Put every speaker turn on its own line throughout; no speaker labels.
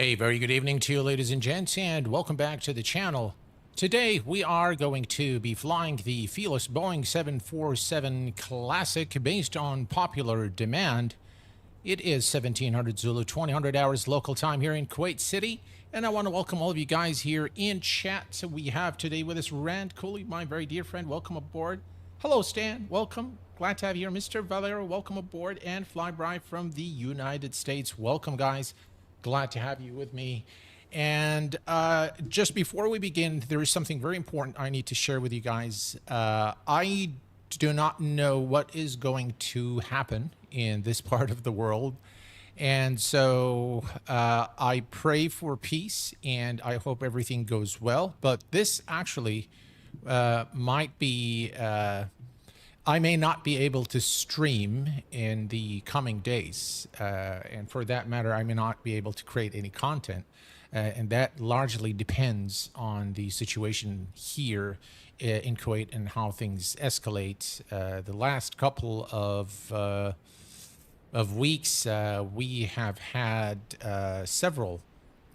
A very good evening to you, ladies and gents, and welcome back to the channel. Today, we are going to be flying the Felis Boeing 747 Classic based on popular demand. It is 1700 Zulu, 2000 hours local time here in Kuwait City, and I want to welcome all of you guys here in chat. So we have today with us Rand Cooley, my very dear friend. Welcome aboard. Hello, Stan. Welcome. Glad to have you here. Mr. Valero, welcome aboard. And Flyby from the United States. Welcome, guys. Glad to have you with me. And just before we begin, there is something very important I need to share with you guys. I do not know what is going to happen in this part of the world. And so I pray for peace and I hope everything goes well. But this actually might be... I may not be able to stream in the coming days. And for that matter, I may not be able to create any content. And that largely depends on the situation here in Kuwait and how things escalate. The last couple of weeks, we have had several.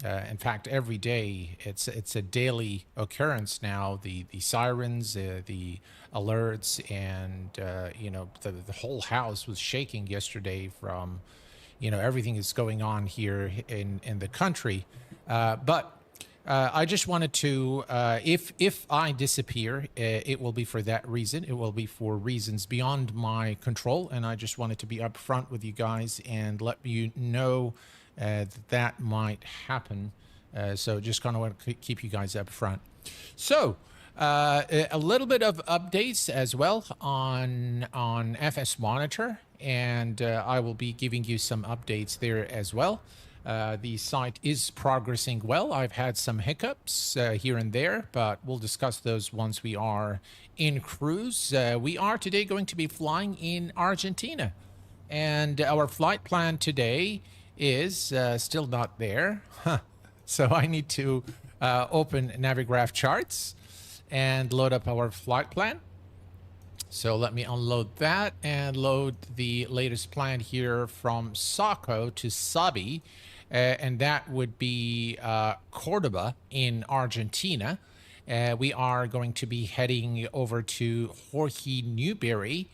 In fact, every day it's a daily occurrence now. The sirens, the alerts, and you know, the whole house was shaking yesterday from, you know, everything that's going on here in the country. But I just wanted to, if I disappear, it will be for that reason. It will be for reasons beyond my control, and I just wanted to be upfront with you guys and let you know that might happen. So just kind of want to keep you guys up front. So a little bit of updates as well on FS Monitor, and I will be giving you some updates there as well. The site is progressing well. I've had some hiccups here and there, but we'll discuss those once we are in cruise. We are today going to be flying in Argentina, and our flight plan today is still not there. So I need to open Navigraph charts and load up our flight plan. So let me unload that and load the latest plan here from Saco to Sabi. And that would be Cordoba in Argentina. We are going to be heading over to Jorge Newbery,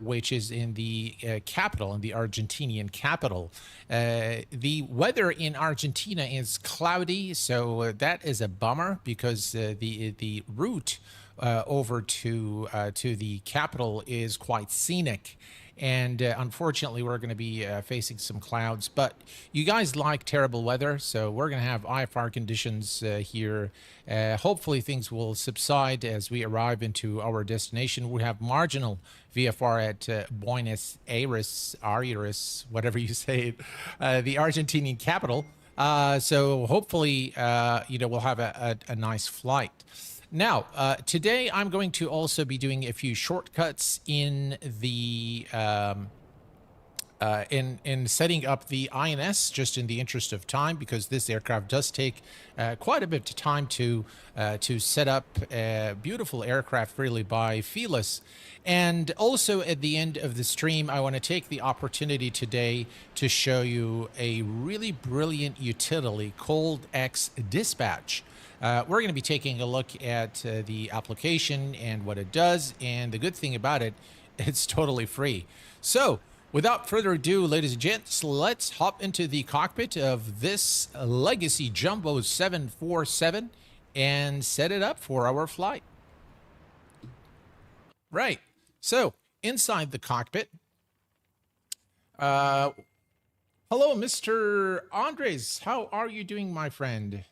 which is in the capital, in the Argentinian capital. The weather in Argentina is cloudy, so that is a bummer because the route over to the capital is quite scenic. And unfortunately, we're going to be facing some clouds. But you guys like terrible weather, so we're going to have IFR conditions here. Hopefully, things will subside as we arrive into our destination. We have marginal VFR at Buenos Aires, whatever you say it, the Argentinian capital. So hopefully, you know, we'll have a nice flight. Now, today I'm going to also be doing a few shortcuts in the in setting up the INS, just in the interest of time, because this aircraft does take quite a bit of time to set up. A beautiful aircraft, really, by Felis. And also at the end of the stream, I want to take the opportunity today to show you a really brilliant utility called X Dispatch. We're going to be taking a look at the application and what it does, and the good thing about it, it's totally free. So, without further ado, ladies and gents, let's hop into the cockpit of this Legacy Jumbo 747 and set it up for our flight. Right, so inside the cockpit, hello, Mr. Andres. How are you doing, my friend?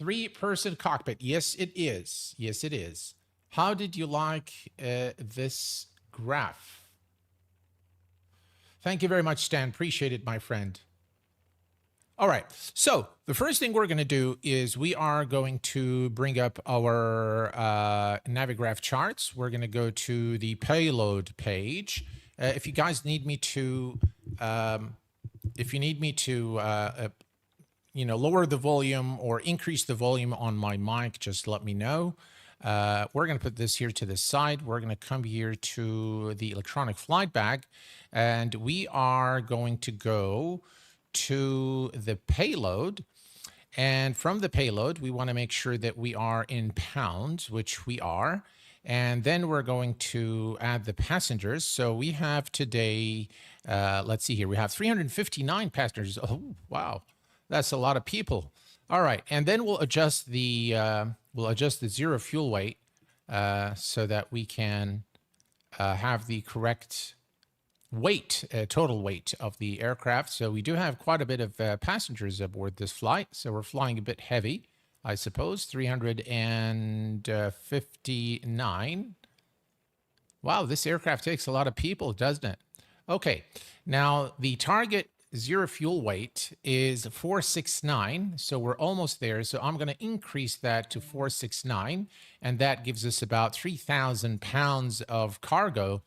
3-person cockpit. Yes, it is. Yes, it is. How did you like this graph? Thank you very much, Stan. Appreciate it, my friend. All right. So the first thing we're going to do is we are going to bring up our Navigraph charts. We're going to go to the payload page. If you guys need me to, you know, lower the volume or increase the volume on my mic, just let me know. We're going to put this here to the side. We're going to come here to the electronic flight bag, and we are going to go to the payload. And from the payload, we want to make sure that we are in pounds, which we are. And then we're going to add the passengers. So we have today, let's see here, we have 359 passengers. Oh, wow. That's a lot of people. All right. And then we'll adjust the zero fuel weight so that we can have the correct weight, total weight of the aircraft. So we do have quite a bit of passengers aboard this flight. So we're flying a bit heavy, I suppose. 359. Wow, this aircraft takes a lot of people, doesn't it? Okay, now the target zero fuel weight is 469, so we're almost there. So I'm going to increase that to 469, and that gives us about 3,000 pounds of cargo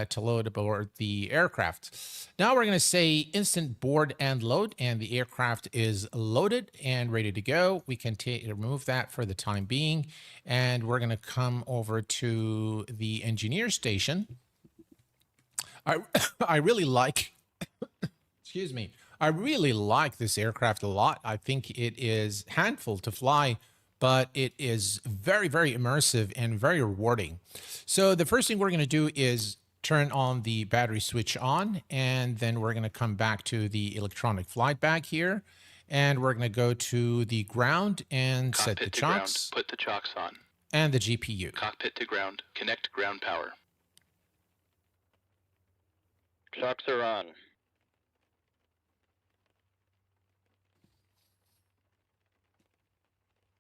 to load aboard the aircraft. Now we're going to say instant board and load, and the aircraft is loaded and ready to go. We can remove that for the time being, and we're going to come over to the engineer station. I really like excuse me. I really like this aircraft a lot. I think it is handful to fly, but it is very, very immersive and very rewarding. So the first thing we're going to do is turn on the battery switch on, and then we're going to come back to the electronic flight bag here, and we're going to go to the ground and
Cockpit
set the
to
chocks.
Ground. Put the chocks on.
And the GPU.
Cockpit to ground. Connect ground power.
Chocks are on.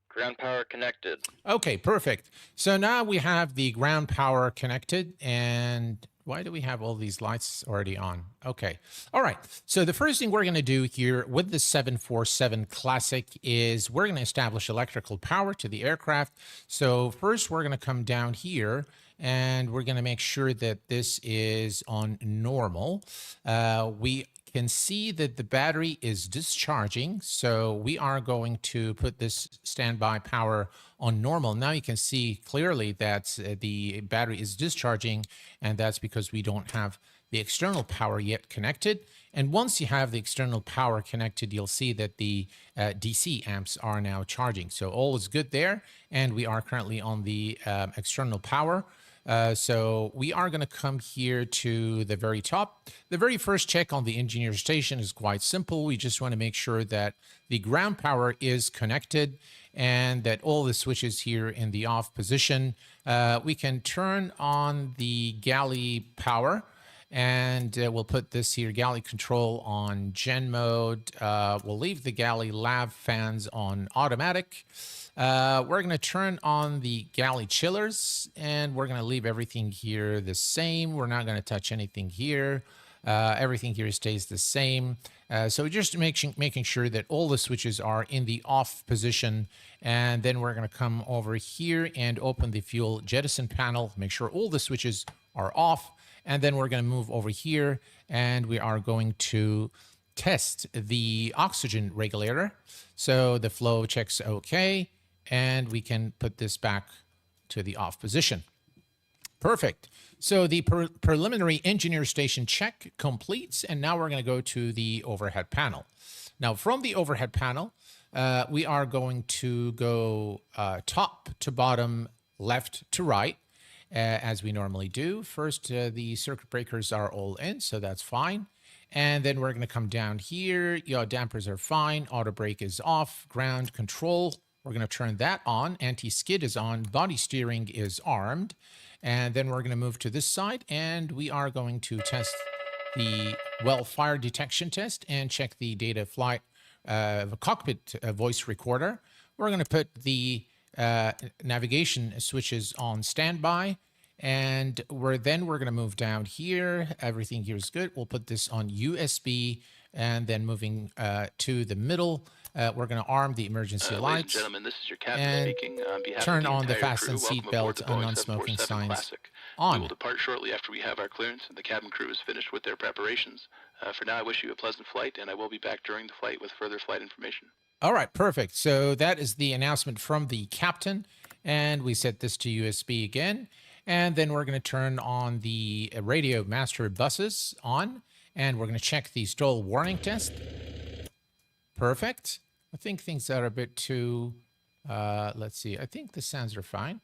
Ground power connected.
Okay, perfect. So now we have the ground power connected, and why do we have all these lights already on? Okay. All right. So the first thing we're going to do here with the 747 Classic is we're going to establish electrical power to the aircraft. So first we're going to come down here, and we're going to make sure that this is on normal. We can see that the battery is discharging, so we are going to put this standby power on normal. Now you can see clearly that the battery is discharging, and that's because we don't have the external power yet connected. And once you have the external power connected, you'll see that the DC amps are now charging. So all is good there, and we are currently on the external power. So we are going to come here to the very top. The very first check on the engineer station is quite simple. We just want to make sure that the ground power is connected and that all the switches here in the off position. We can turn on the galley power, and we'll put this here, galley control on gen mode. We'll leave the galley lav fans on automatic. We're going to turn on the galley chillers, and we're going to leave everything here the same. We're not going to touch anything here. Everything here stays the same. So just making sure that all the switches are in the off position. And then we're going to come over here and open the fuel jettison panel. Make sure all the switches are off. And then we're going to move over here, and we are going to test the oxygen regulator. So the flow checks okay, and we can put this back to the off position. Perfect. So the preliminary engineer station check completes, and now we're going to go to the overhead panel. Now from the overhead panel, we are going to go top to bottom, left to right, as we normally do. First, the circuit breakers are all in, so that's fine. And then we're going to come down here. Yaw dampers are fine. Auto brake is off. Ground control, we're going to turn that on. Anti-skid is on. Body steering is armed. And then we're going to move to this side, and we are going to test the well fire detection test and check the data flight cockpit voice recorder. We're going to put the navigation switches on standby, and we're going to move down here. Everything here is good. We'll put this on USB, and then moving to the middle, we're going to arm the emergency lights.
Ladies and gentlemen, this is your captain speaking on behalf
turn
of the
on the
entire
fasten
crew. Welcome
seat belt
aboard the
and
Boeing
non-smoking
747
signs
Classic.
on.
We will depart shortly after we have our clearance and the cabin crew is finished with their preparations. For now, I wish you a pleasant flight, and I will be back during the flight with further flight information.
All right, perfect. So that is the announcement from the captain, and we set this to USB again. And then we're going to turn on the radio master buses on, and we're going to check the stall warning test. Perfect. I think things are a bit too, let's see. I think the sounds are fine.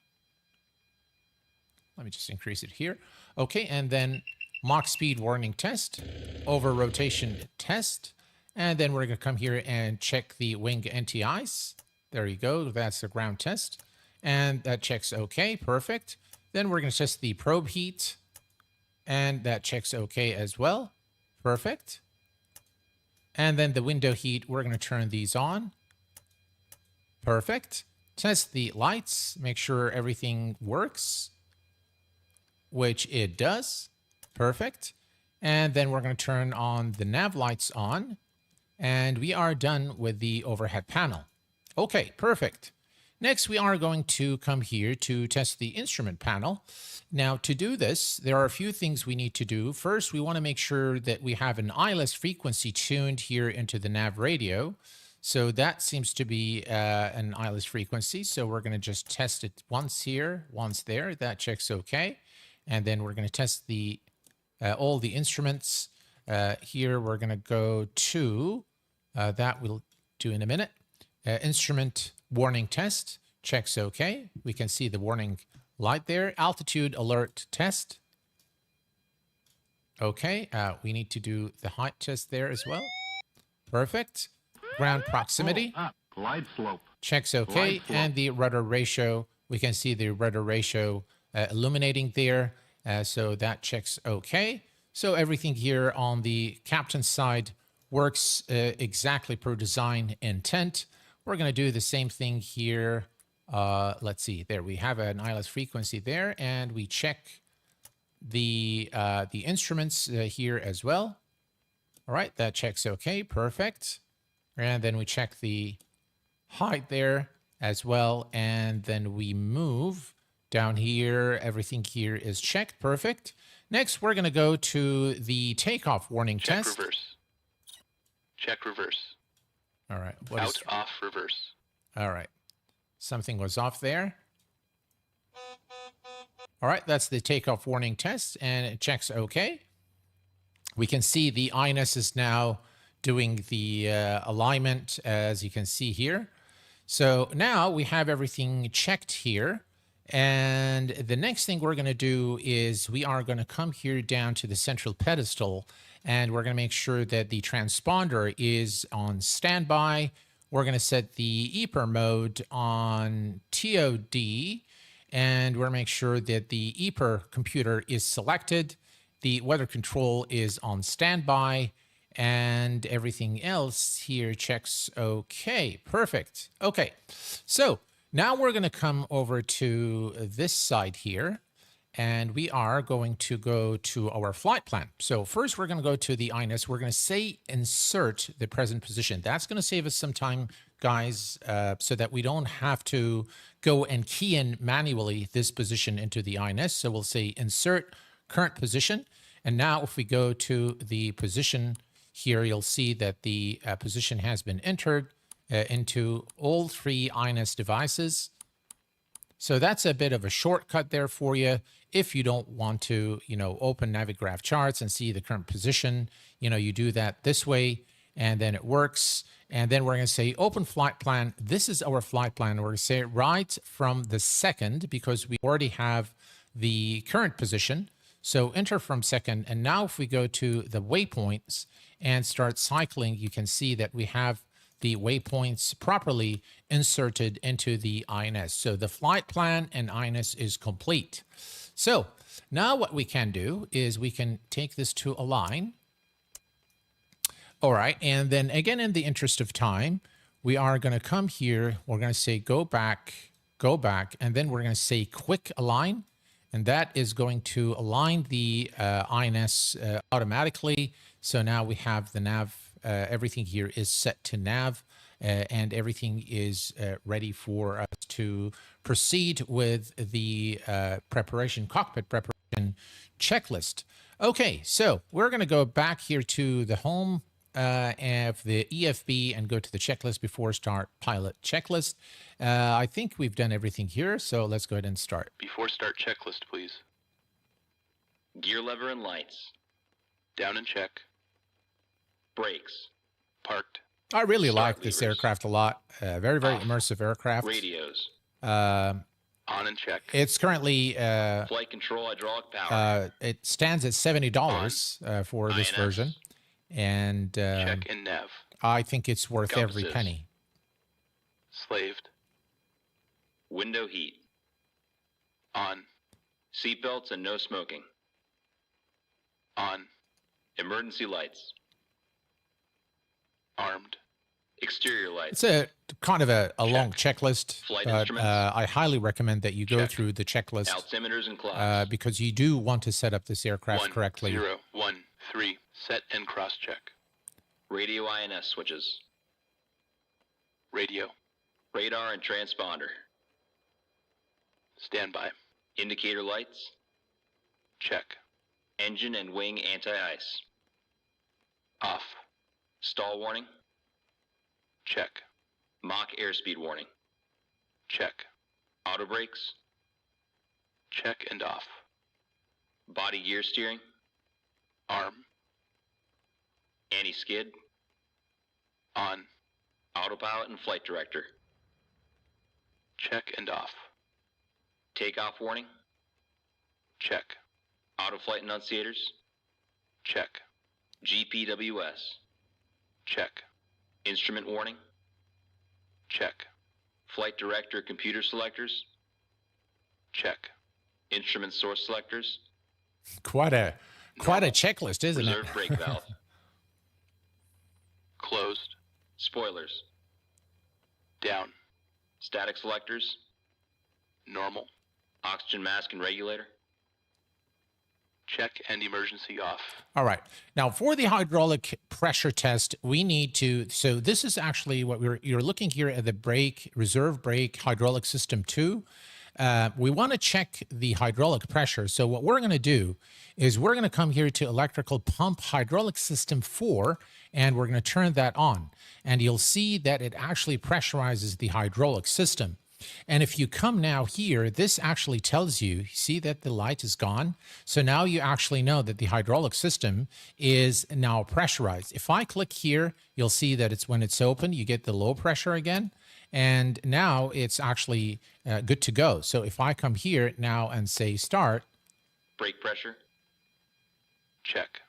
Let me just increase it here. Okay, and then Mach speed warning test, over rotation test, and then we're going to come here and check the wing NTIs. There you go. That's the ground test, and that checks okay. Perfect. Then we're going to test the probe heat, and that checks okay as well. Perfect. And then the window heat, we're going to turn these on. Perfect. Test the lights, make sure everything works, which it does. Perfect. And then we're going to turn on the nav lights on, and we are done with the overhead panel. Okay, perfect. Next, we are going to come here to test the instrument panel. Now, to do this, there are a few things we need to do. First, we want to make sure that we have an ILS frequency tuned here into the nav radio. So that seems to be an ILS frequency. So we're going to just test it once here, once there. That checks okay. And then we're going to test the all the instruments. Here we're going to go to, that we'll do in a minute. Instrument warning test, checks okay. We can see the warning light there. Altitude alert test. Okay, we need to do the height test there as well. Perfect. Ground proximity.
Glide slope.
Checks okay. And the rudder ratio, we can see the rudder ratio illuminating there. So that checks okay. So everything here on the captain's side works exactly per design intent. We're going to do the same thing here. Let's see. There we have an ILS frequency there, and we check the instruments here as well. All right, that checks okay. Perfect. And then we check the height there as well, and then we move down here. Everything here is checked. Perfect. Next, we're going to go to the takeoff warning test.
Check reverse. Check reverse.
All right.
Out, off, reverse.
All right. Something was off there. All right. That's the takeoff warning test, and it checks okay. We can see the INS is now doing the alignment, as you can see here. So now we have everything checked here. And the next thing we're going to do is we are going to come here down to the central pedestal, and we're going to make sure that the transponder is on standby. We're going to set the EPR mode on TOD, and we're going to make sure that the EPR computer is selected. The weather control is on standby, and everything else here checks okay. Perfect. Okay, so now we're going to come over to this side here, and we are going to go to our flight plan. So first we're going to go to the INS. We're going to say insert the present position. That's going to save us some time, guys, so that we don't have to go and key in manually this position into the INS. So we'll say insert current position. And now if we go to the position here, you'll see that the position has been entered into all three INS devices. So that's a bit of a shortcut there for you. If you don't want to, open Navigraph charts and see the current position, you do that this way, and then it works. And then we're going to say open flight plan. This is our flight plan. We're going to say right from the second, because we already have the current position. So enter from second. And now if we go to the waypoints and start cycling, you can see that we have the waypoints properly inserted into the INS. So the flight plan and INS is complete. So now what we can do is we can take this to align. All right, and then again, in the interest of time, we are going to come here. We're going to say go back, and then we're going to say quick align. And that is going to align the INS automatically. So now we have the nav. Everything here is set to nav, and everything is ready for us to proceed with the cockpit preparation checklist. Okay, so we're going to go back here to the home of the EFB and go to the checklist before start pilot checklist. I think we've done everything here, so let's go ahead and start.
Before start checklist, please.
Gear lever and lights.
Down and check.
Brakes.
Parked.
I really
Start
like this
levers.
aircraft a lot. Very, very
Off.
immersive aircraft.
Radios.
Um,
On and check.
it's currently
Flight control hydraulic power.
it stands at $70 for this
INS.
version, and
Check and nav.
I think it's worth every
Compasses.
penny.
Slaved.
Window heat.
On.
Seatbelts and no smoking.
On.
Emergency lights.
Armed.
Exterior lights.
It's a kind of a long checklist,
Flight
but
instruments.
I highly recommend that you go
Check.
through the checklist
Altimeters and clouds.
because you do want to set up this aircraft
1,
correctly.
0, 1, 3. Set and cross check.
Radio INS switches.
Radio.
Radar and transponder.
Standby.
Indicator lights.
Check.
Engine and wing anti-ice.
Off.
Stall warning.
Check.
Mach airspeed warning.
Check.
Auto brakes.
Check and off.
Body gear steering.
Arm.
Anti-skid.
On.
Autopilot and flight director.
Check and off.
Takeoff warning.
Check.
Auto flight enunciators.
Check.
GPWS.
Check.
Instrument warning.
Check.
Flight director computer selectors.
Check.
Instrument source selectors.
Quite a checklist, isn't
Reserve
it?
brake valve.
Closed.
Spoilers.
Down.
Static selectors.
Normal.
Oxygen mask and regulator.
Check and emergency off.
All right. Now, for the hydraulic pressure test, we need to. So this is actually what you're looking here at the brake, reserve brake hydraulic system 2. We want to check the hydraulic pressure. So what we're going to do is we're going to come here to electrical pump hydraulic system 4, and we're going to turn that on. And you'll see that it actually pressurizes the hydraulic system. And if you come now here, this actually tells you, see that the light is gone? So now you actually know that the hydraulic system is now pressurized. If I click here, you'll see that it's when it's open, you get the low pressure again. And now it's actually good to go. So if I come here now and say start.
Brake pressure.
Check.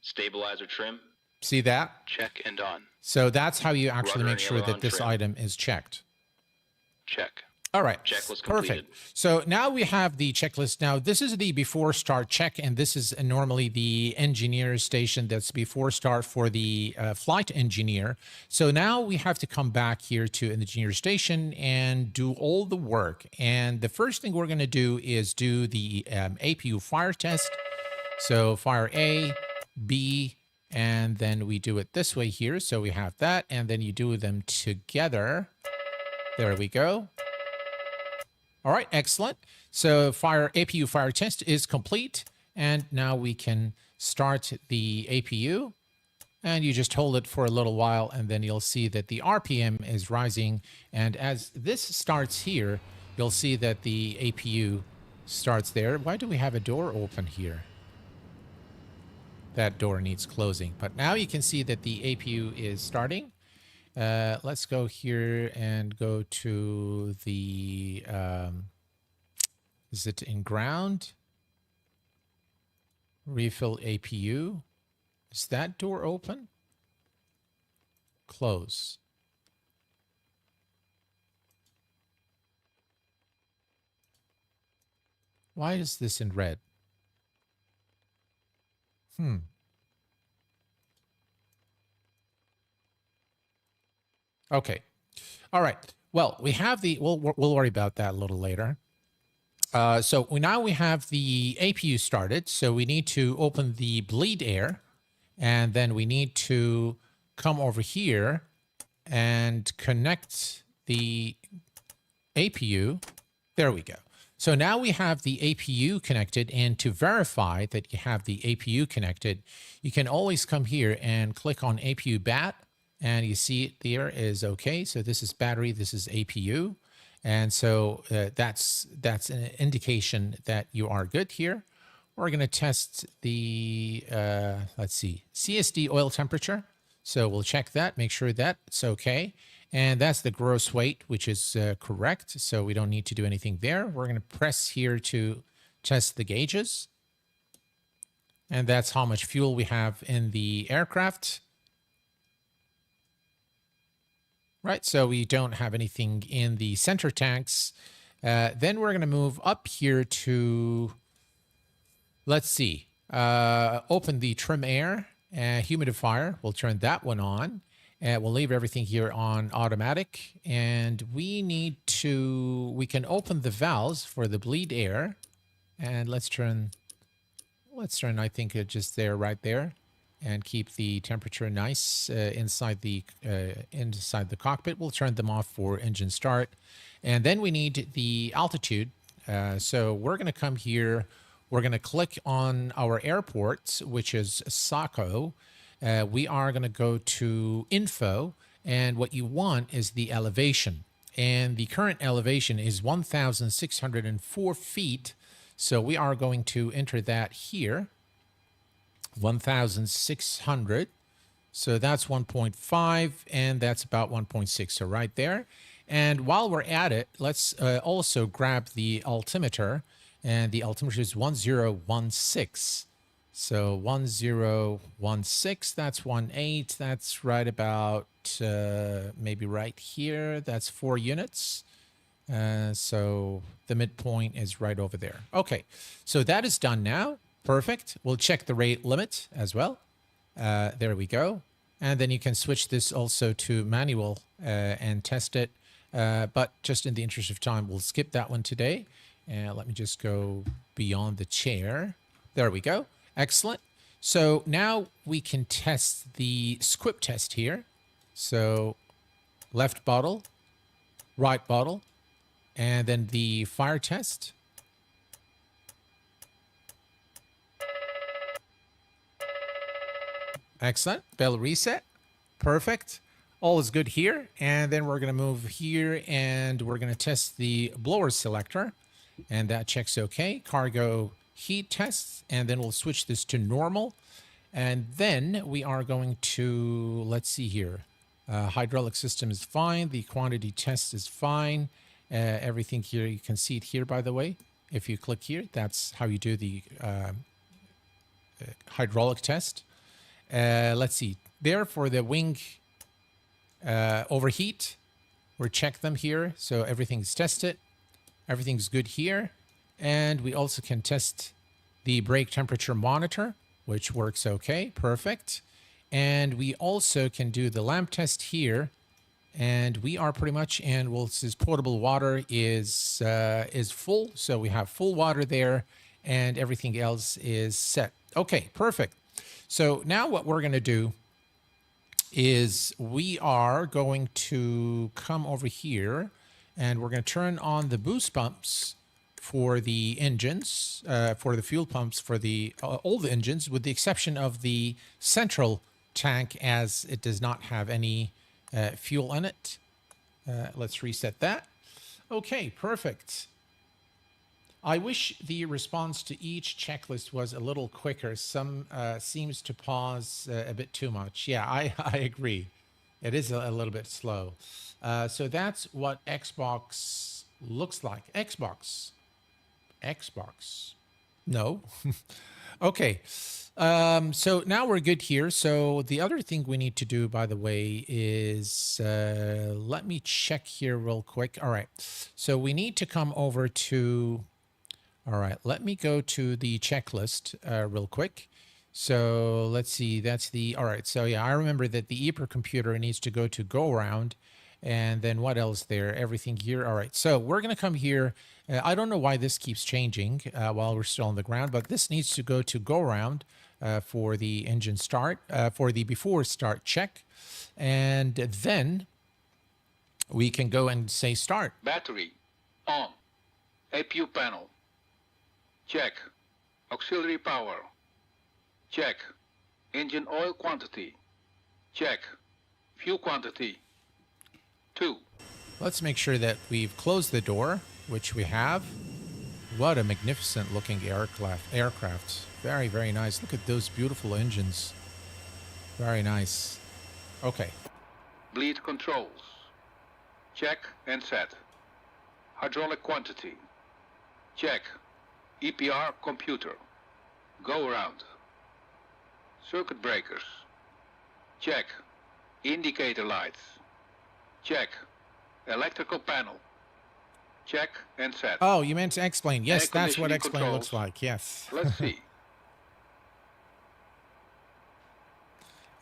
Stabilizer trim.
See that?
Check and on.
So that's how you actually
Rudder
make
and
sure that
aileron
this
trim.
item is checked.
Check.
All right.
Checklist
Perfect.
completed.
So now we have the checklist. Now, this is the before start check, and this is normally the engineer station that's before start for the flight engineer. So now we have to come back here to an engineer station and do all the work. And the first thing we're going to do is do the APU fire test. So fire A, B, and then we do it this way here. So we have that, and then you do them together. There we go. All right, excellent. So APU fire test is complete. And now we can start the APU. And you just hold it for a little while, and then you'll see that the RPM is rising. And as this starts here, you'll see that the APU starts there. Why do we have a door open here? That door needs closing. But now you can see that the APU is starting. Let's go here and go to the, is it in ground? Refill APU. Is that door open? Close. Why is this in red? Okay. All right. Well, we have the, we'll worry about that a little later. So now we have the APU started. So we need to open the bleed air, and then we need to come over here and connect the APU. There we go. So now we have the APU connected, and to verify that you have the APU connected, you can always come here and click on APU BAT, and you see it there is okay. So this is battery, this is APU. And so that's an indication that you are good here. We're going to test the, let's see, CSD oil temperature. So we'll check that, make sure that's okay. And that's the gross weight, which is correct. So we don't need to do anything there. We're going to press here to test the gauges. And that's how much fuel we have in the aircraft. Right, so we don't have anything in the center tanks. Then we're going to move up here to, let's see, open the trim air humidifier. We'll turn that one on. We'll leave everything here on automatic. And we can open the valves for the bleed air. And let's turn, I think, just there, right there. And keep the temperature nice inside the cockpit. We'll turn them off for engine start. And then we need the altitude. So we're going to come here. We're going to click on our airports, which is SACO. We are going to go to Info. And what you want is the elevation. And the current elevation is 1,604 feet. So we are going to enter that here. 1,600. So that's 1.5, and that's about 1.6. So right there. And while we're at it, let's also grab the altimeter. And the altimeter is 1016. So 1016, that's 18. That's right about, maybe right here. That's 4 units. So the midpoint is right over there. Okay, so that is done now. Perfect. We'll check the rate limit as well. There we go. And then you can switch this also to manual and test it. But just in the interest of time, we'll skip that one today. And let me just go beyond the chair. There we go. Excellent. So now we can test the squib test here. So left bottle, right bottle, and then the fire test. Excellent. Bell reset. Perfect. All is good here. And then we're going to move here and we're going to test the blower selector. And that checks okay. Cargo heat tests. And then we'll switch this to normal. And then we are going to, let's see here. Hydraulic system is fine. The quantity test is fine. Everything here, you can see it here, by the way. If you click here, that's how you do the hydraulic test. Let's see. There for the wing overheat, we'll check them here. So everything's tested. Everything's good here. And we also can test the brake temperature monitor, which works okay. Perfect. And we also can do the lamp test here. And we are pretty much, and well, this potable water is full. So we have full water there and everything else is set. Okay, perfect. So now what we're going to do is we are going to come over here and we're going to turn on the boost pumps for the engines, for the fuel pumps for the all the engines, with the exception of the central tank, as it does not have any fuel in it. Let's reset that. Okay, perfect. I wish the response to each checklist was a little quicker. Some seems to pause a bit too much. Yeah, I agree. It is a little bit slow. So that's what Xbox looks like. Xbox. No. Okay. So now we're good here. So the other thing we need to do, by the way, is let me check here real quick. All right. So we need to come over to... All right, let me go to the checklist real quick. So let's see, that's the, all right. So yeah, I remember that the EPR computer needs to go to go around. And then what else there? Everything here. All right, so we're going to come here. I don't know why this keeps changing while we're still on the ground, but this needs to go to go around for the engine start, for the before start check. And then we can go and say start.
Battery on. APU panel. Check. Auxiliary power. Check. Engine oil quantity. Check. Fuel quantity. 2.
Let's make sure that we've closed the door, which we have. What a magnificent looking aircraft. Very, very nice. Look at those beautiful engines. Very nice. Okay.
Bleed controls. Check and set. Hydraulic quantity. Check. EPR computer. Go around. Circuit breakers. Check. Indicator lights. Check. Electrical panel. Check and set.
Oh, you meant to explain. Yes,
Air
that's what
conditioning
explain looks
controls.
like. Yes.
Let's see.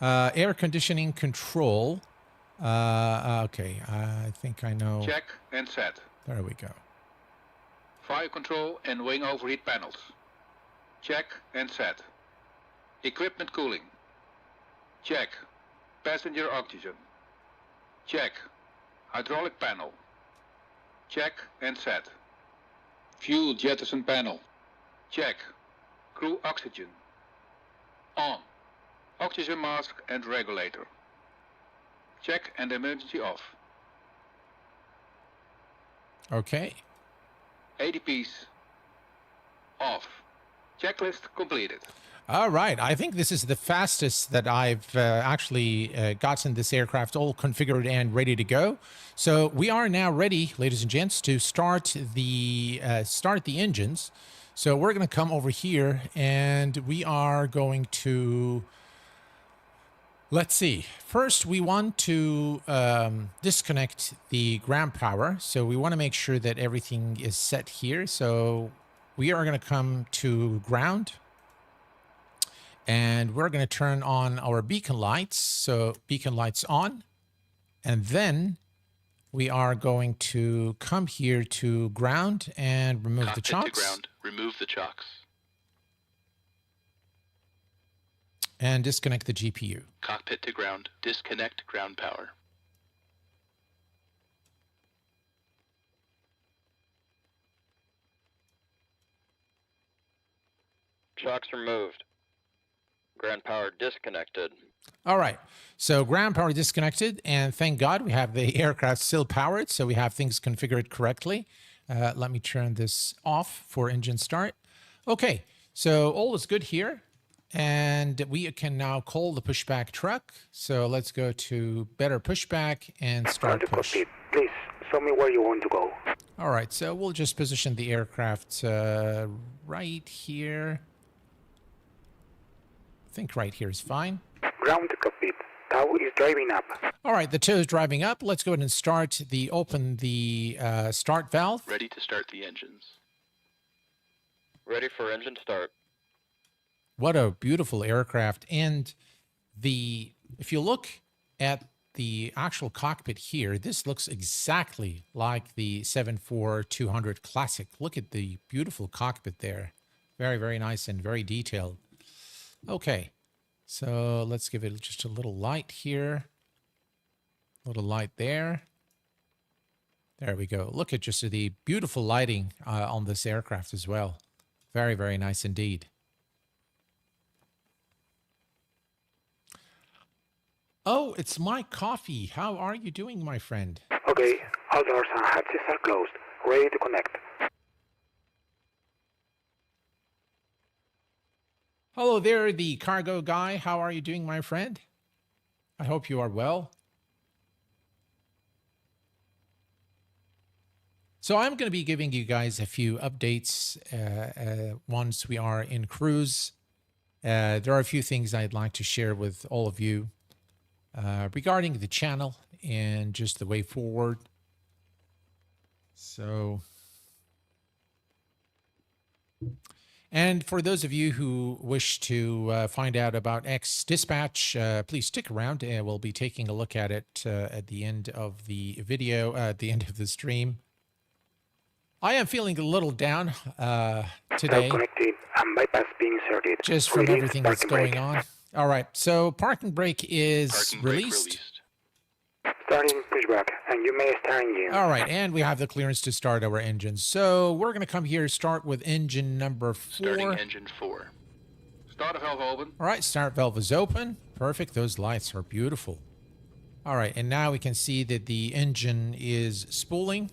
Air conditioning control. Okay, I think I know.
Check and set.
There we go.
Fire control and wing overheat panels. Check and set. Equipment cooling. Check. Passenger oxygen. Check. Hydraulic panel. Check and set. Fuel jettison panel. Check. Crew oxygen. On. Oxygen mask and regulator. Check and emergency off.
Okay.
ADPs off. Checklist completed.
All right. I think this is the fastest that I've actually gotten this aircraft all configured and ready to go. So we are now ready, ladies and gents, to start the engines. So we're going to come over here and we are going to, let's see. First, we want to disconnect the ground power. So we want to make sure that everything is set here. So we are going to come to ground. And we're going to turn on our beacon lights. So beacon lights on. And then we are going to come here to ground and remove the
Cockpit
chocks.
to ground. Remove the chocks.
And disconnect the GPU.
Cockpit to ground. Disconnect ground power.
Chocks removed. Ground power disconnected.
All right. So ground power disconnected. And thank God we have the aircraft still powered. So we have things configured correctly. Let me turn this off for engine start. Okay. So all is good here. And we can now call the pushback truck. So let's go to better pushback and start push.
Cockpit, please show me where you want to go.
All right. So we'll just position the aircraft right here. I think right here is fine.
Ground cockpit. Tow is driving up.
All right, the tow is driving up. Let's go ahead and open the start valve.
Ready to start the engines.
Ready for engine start.
What a beautiful aircraft. And if you look at the actual cockpit here, this looks exactly like the 74200 Classic. Look at the beautiful cockpit there. Very, very nice and very detailed. Okay, so let's give it just a little light here. A little light there. There we go. Look at just the beautiful lighting on this aircraft as well. Very, very nice indeed. Oh, it's my coffee. How are you doing, my friend?
Okay, all doors and hatches are closed. Ready to connect.
Hello there, the cargo guy. How are you doing, my friend? I hope you are well. So I'm going to be giving you guys a few updates once we are in cruise. There are a few things I'd like to share with all of you regarding the channel and just the way forward. So... And for those of you who wish to find out about X Dispatch, please stick around and we'll be taking a look at it at the end of the video, at the end of the stream. I am feeling a little down today.
Connected and bypass being inserted.
Just from
Release
everything that's
parking
going
brake.
on. All right, so parking brake is
Parking brake
released.
Starting pushback, and you may start engine.
All right, and we have the clearance to start our engines. So we're going to come here, start with engine number 4.
Starting engine 4.
Starter valve open.
All right, start valve is open. Perfect. Those lights are beautiful. All right, and now we can see that the engine is spooling.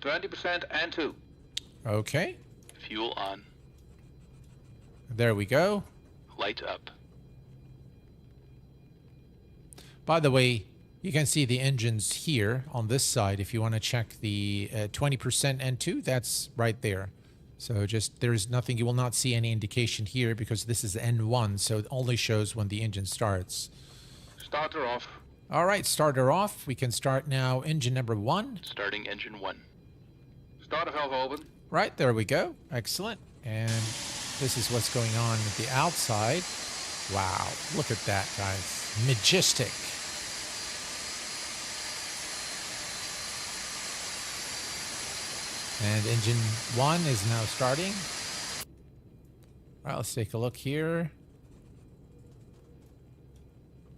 %, and 2.
Okay.
Fuel on.
There we go.
Light up.
By the way, you can see the engines here on this side. If you want to check the 20% N2, that's right there. So just there's nothing, you will not see any indication here because this is N1, so it only shows when the engine starts.
Starter off.
All right, starter off. We can start now engine number 1.
Starting engine 1.
Starter valve open.
Right, there we go. Excellent. And this is what's going on at the outside. Wow, look at that, guys. Majestic. And engine 1 is now starting. All right, let's take a look here.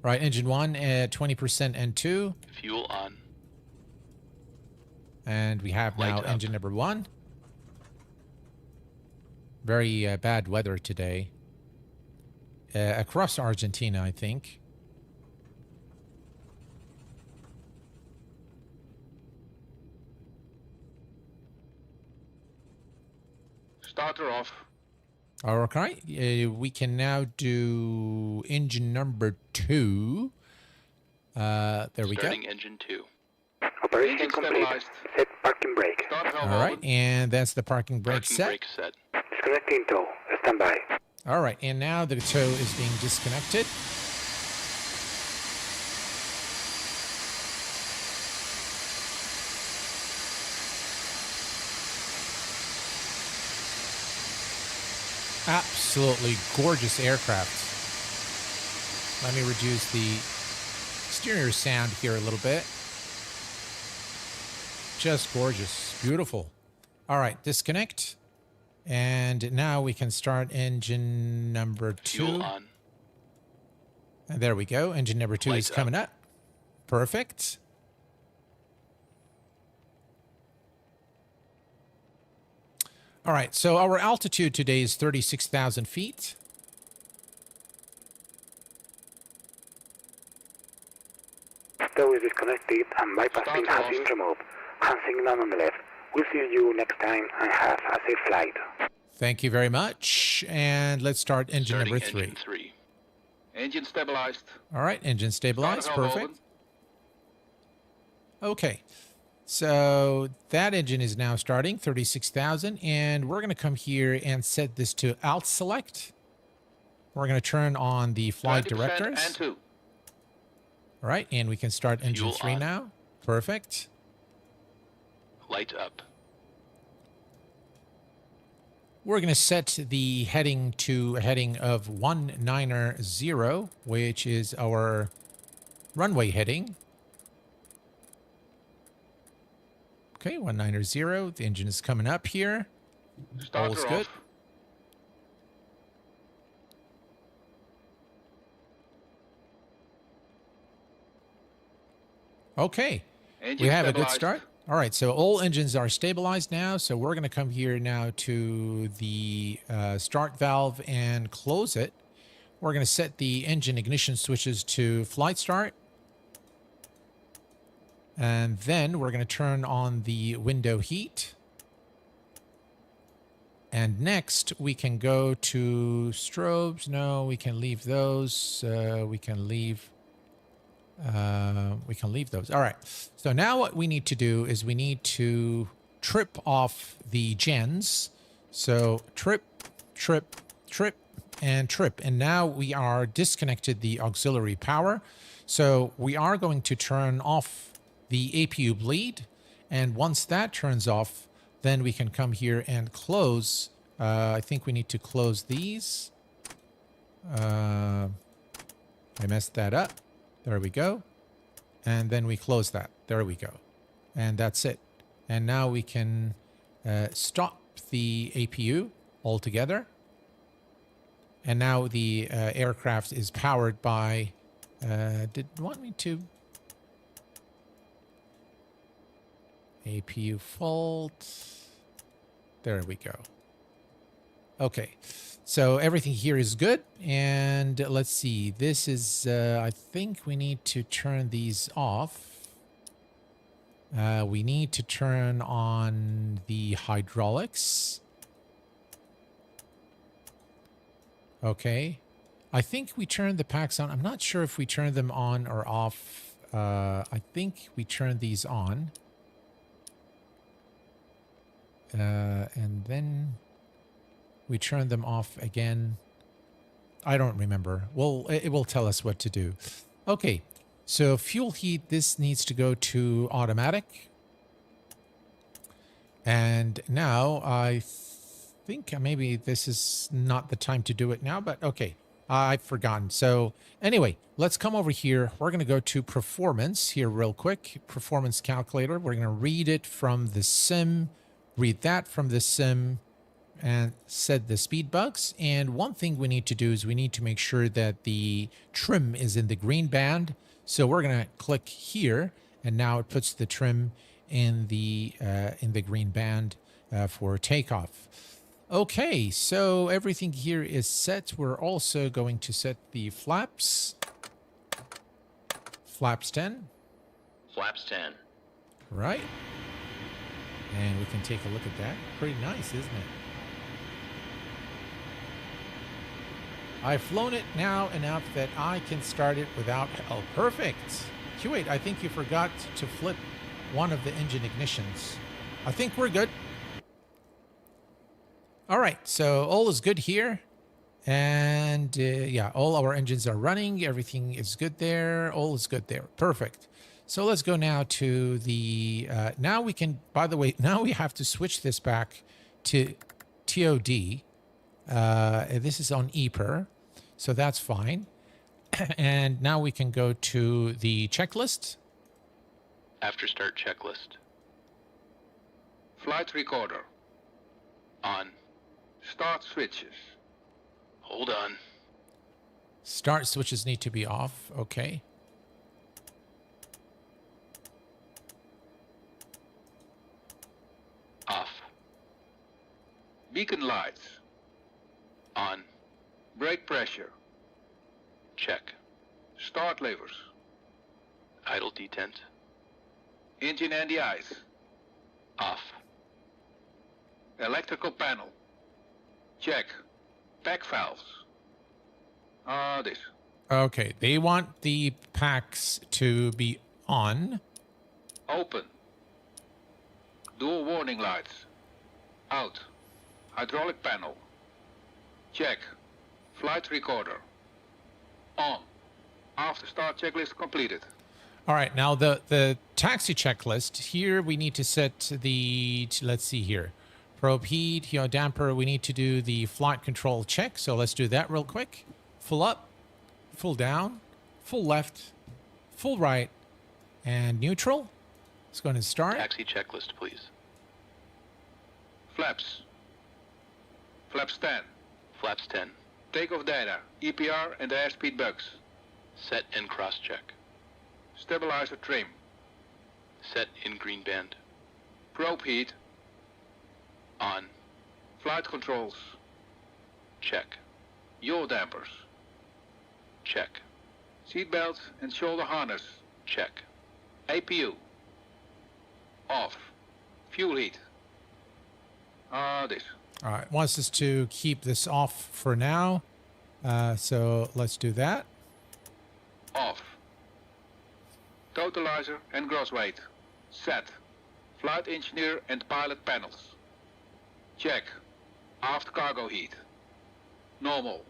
Right, engine 1 at 20% N2.
Fuel on.
And we have now
Light up.
engine number 1. Very bad weather today. Across Argentina, I think.
Starter off.
All right, we can now do engine number 2. There we go.
Starting engine 2.
Operation
Engine
complete.
stabilized.
Set parking brake.
Starter valve
All right,
open.
and that's the parking brake
Parking
set.
brake set.
Disconnecting tow. Stand by.
All right, and now the tow is being disconnected. Absolutely gorgeous aircraft. Let me reduce the exterior sound here a little bit. Just gorgeous. Beautiful. All right, disconnect. And now we can start engine number 2.
Fuel on.
And there we go. Engine number 2 is
Lights
coming up. Perfect. All right, so our altitude today is 36,000 feet.
Tow is disconnected and bypass pin
Starter
has
off.
been removed. Hand signal on the left. We'll see you next time and have a safe flight.
Thank you very much. And let's start engine
Starting
number 3.
engine 3.
Engine stabilized.
All right, engine stabilized.
Starter valve
Perfect.
open.
Okay. So that engine is now starting, 36,000. And we're going to come here and set this to alt select. We're going to turn on the flight
20%
directors.
and 2.
All right, and we can start engine
Fuel
3
on.
now. Perfect.
Light up.
We're going to set the heading to a heading of 190, which is our runway heading. Okay, 190. The engine is coming up here.
Starter
All's
off.
good. Okay,
Engine
we have a good
stabilized.
start. All right, so all engines are stabilized now. So we're going to come here now to the start valve and close it. We're going to set the engine ignition switches to flight start. And then we're going to turn on the window heat. And next we can go to strobes. No, we can leave those. We can leave those. All right. So now what we need to do is we need to trip off the gens. So trip, trip, trip, and trip. And now we are disconnected the auxiliary power. So we are going to turn off the APU bleed. And once that turns off, then we can come here and close. I think we need to close these. I messed that up. There we go. And then we close that. There we go. And that's it. And now we can stop the APU altogether. And now the aircraft is powered by... did you want me to... APU fault. There we go. Okay. So everything here is good. And let's see. This is, I think we need to turn these off. We need to turn on the hydraulics. Okay. I think we turned the packs on. I'm not sure if we turned them on or off. I think we turned these on. And then we turned them off again. I don't remember. Well, it will tell us what to do. Okay. So fuel heat, this needs to go to automatic. And now I think maybe this is not the time to do it now, but okay. I've forgotten. So anyway, let's come over here. We're going to go to performance here real quick. Performance calculator. We're going to read it from the sim, read that from the sim, and set the speed bugs. And one thing we need to do is we need to make sure that the trim is in the green band. So we're going to click here, and now it puts the trim in the green band for takeoff. Okay, so everything here is set. We're also going to set the flaps. Flaps 10.
Flaps 10.
Right. And we can take a look at that. Pretty nice, isn't it? I've flown it now enough that I can start it without help. Perfect. Wait, I think you forgot to flip one of the engine ignitions. I think we're good. All right, so all is good here. And yeah, all our engines are running. Everything is good there. All is good there. Perfect. So let's go now to the, now we can, by the way, now we have to switch this back to TOD. This is on EPER, so that's fine. And now we can go to the checklist.
After start checklist.
Flight recorder.
On.
Start switches.
Hold on.
Start switches need to be off. Okay.
Off.
Beacon lights.
On.
Brake pressure.
Check.
Start levers.
Idle detent.
Engine and the ice.
Off.
Electrical panel. Check. Pack valves. This.
Okay, they want the packs to be on.
Open. Dual warning lights. Out. Hydraulic panel. Check. Flight recorder. On. After start checklist completed.
All right, now the taxi checklist, here we need to set the, let's see here. Probe heat, yaw damper, we need to do the flight control check. So let's do that real quick. Full up, full down, full left, full right, and neutral. Let's go ahead and start.
Taxi checklist, please.
Flaps. Flaps 10.
Flaps 10.
Takeoff data. EPR and airspeed bugs.
Set and cross check.
Stabilizer trim.
Set in green band.
Probe heat.
On.
Flight controls.
Check.
Yaw dampers.
Check.
Seatbelt and shoulder harness.
Check.
APU. Off. Fuel heat. This.
All right, wants us to keep this off for now. So let's do that.
Off. Totalizer and gross weight. Set. Flight engineer and pilot panels. Check. Aft cargo heat. Normal.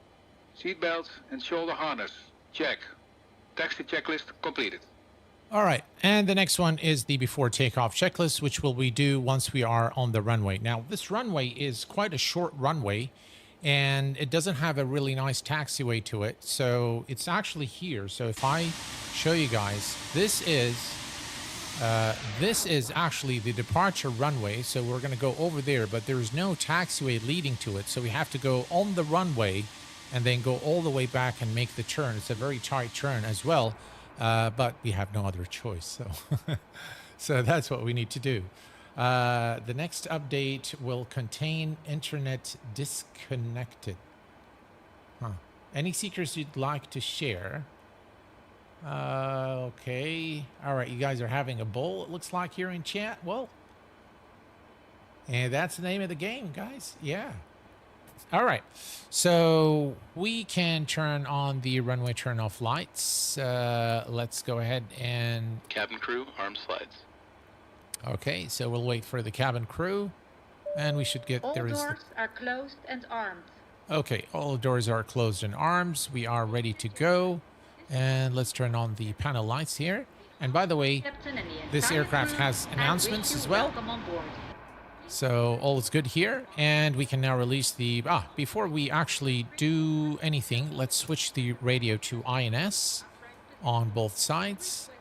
Seatbelt and shoulder harness. Check. Taxi checklist completed.
All right, and the next one is the before takeoff checklist, which will we do once we are on the runway. Now, this runway is quite a short runway, and it doesn't have a really nice taxiway to it. So it's actually here. So if I show you guys, this is actually the departure runway. So we're going to go over there, but there is no taxiway leading to it. So we have to go on the runway and then go all the way back and make the turn. It's a very tight turn as well. But we have no other choice, so so that's what we need to do. The next update will contain internet disconnected. Any secrets you'd like to share? Okay. All right, you guys are having a bowl, it looks like, here in chat. Well, and that's the name of the game, guys. Yeah. All right. So we can turn on the runway turn off lights. Let's go ahead and...
Cabin crew, arm slides.
Okay, so we'll wait for the cabin crew. And we should get...
All
there is
doors are closed and armed.
Okay, all doors are closed and arms. We are ready to go. And let's turn on the panel lights here. And by the way,
Captain and the
this
entire
aircraft
crew,
has
I
announcements
wish you
as well.
welcome on board.
So all is good here. And we can now release the... before we actually do anything, let's switch the radio to INS on both sides.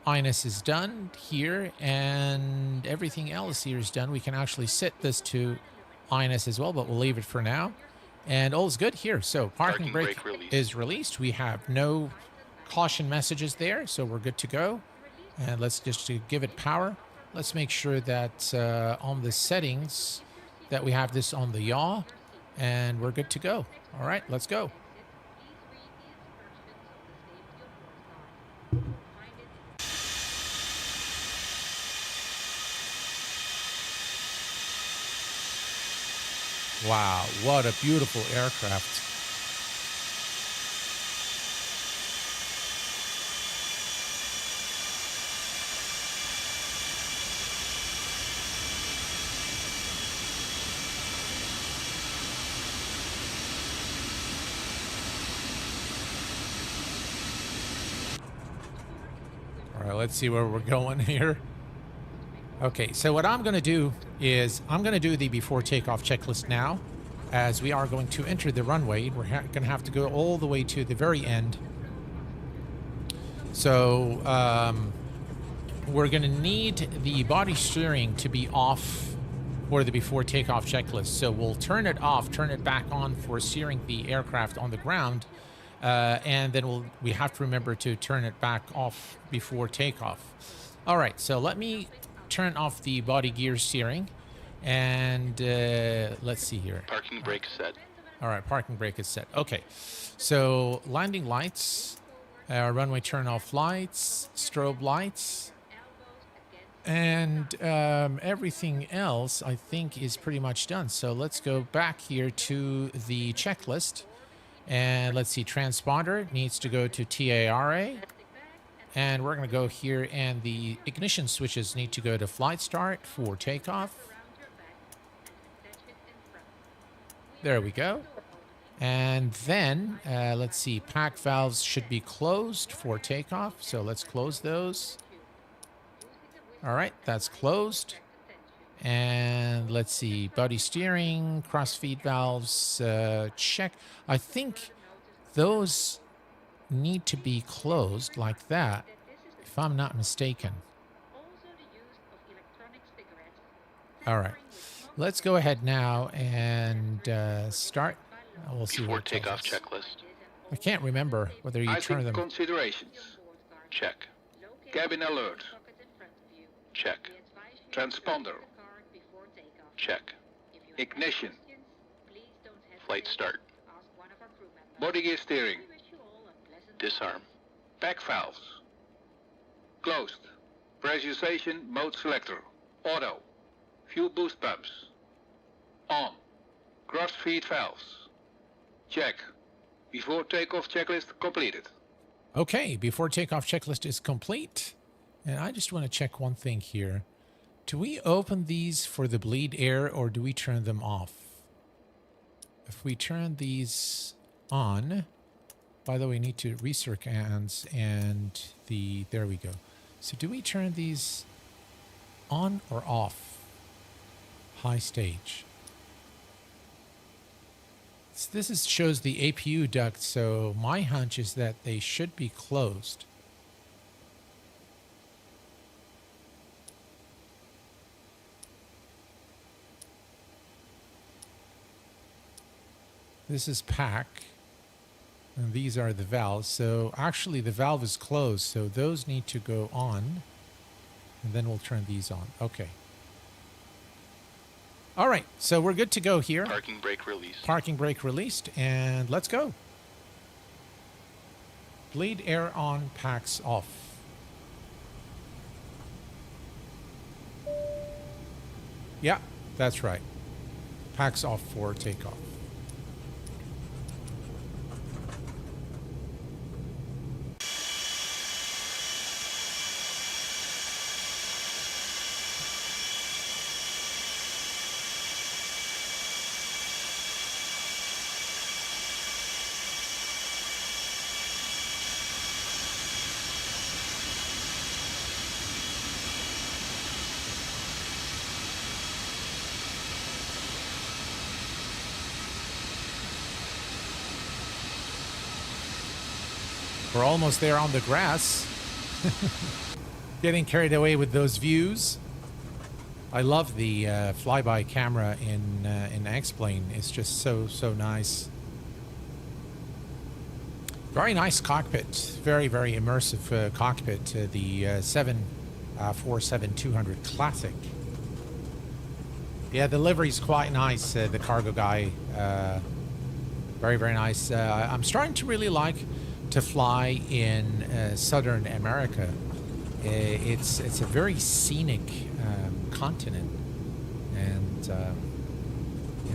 INS is done here, and everything else here is done. We can actually set this to INS as well, but we'll leave it for now. And all is good here. So parking brake is released. We have no caution messages there, so we're good to go. And let's just give it power. Let's make sure that on the settings that we have this on the yaw, and we're good to go. All right, let's go. Wow, what a beautiful aircraft. All right, let's see where we're going here. Okay, so what I'm going to do is I'm going to do the before takeoff checklist now, as we are going to enter the runway. We're going to have to go all the way to the very end. So we're going to need the body steering to be off for the before takeoff checklist. So we'll turn it off, turn it back on for steering the aircraft on the ground. And then we have to remember to turn it back off before takeoff. All right, so let me turn off the body gear steering, and let's see here.
Parking brake set.
All right, parking brake is set. Okay, so landing lights, runway turn off lights, strobe lights, and everything else I think is pretty much done. So let's go back here to the checklist, and let's see, transponder needs to go to TARA. And we're going to go here, and the ignition switches need to go to flight start for takeoff. There we go. And then, let's see, pack valves should be closed for takeoff. So let's close those. All right, that's closed. And let's see, body steering, cross feed valves, check. I think those need to be closed like that, if I'm not mistaken. All right, let's go ahead now and start. We'll see
Before
what it tells
takeoff
us.
checklist.
I can't remember whether you turn them.
Considerations.
Check.
Cabin alert.
Check.
Transponder.
Check.
Ignition.
Flight start.
Body gear steering.
Disarm.
Pack valves. Closed. Pressurization mode selector. Auto. Fuel boost pumps. On. Cross feed valves. Check. Before takeoff checklist completed.
Okay, before takeoff checklist is complete. And I just want to check one thing here. Do we open these for the bleed air, or do we turn them off? If we turn these on, by the way, we need to recirc and there we go. So do we turn these on or off? High stage. This shows the APU duct, so my hunch is that they should be closed. This is pack, and these are the valves. So actually the valve is closed, so those need to go on, and then we'll turn these on. Okay. All right, so we're good to go here.
Parking brake released.
Parking brake released, and let's go. Bleed air on, packs off. Yeah, that's right. packs off for takeoff. We're almost there on the grass. Getting carried away with those views. I love the flyby camera in X-Plane. It's just so nice. Very nice cockpit. Very immersive cockpit. The 747-200 Classic. Yeah, the livery's quite nice. The cargo guy. Very nice. I'm starting to really like to fly in Southern America. It's a very scenic continent, and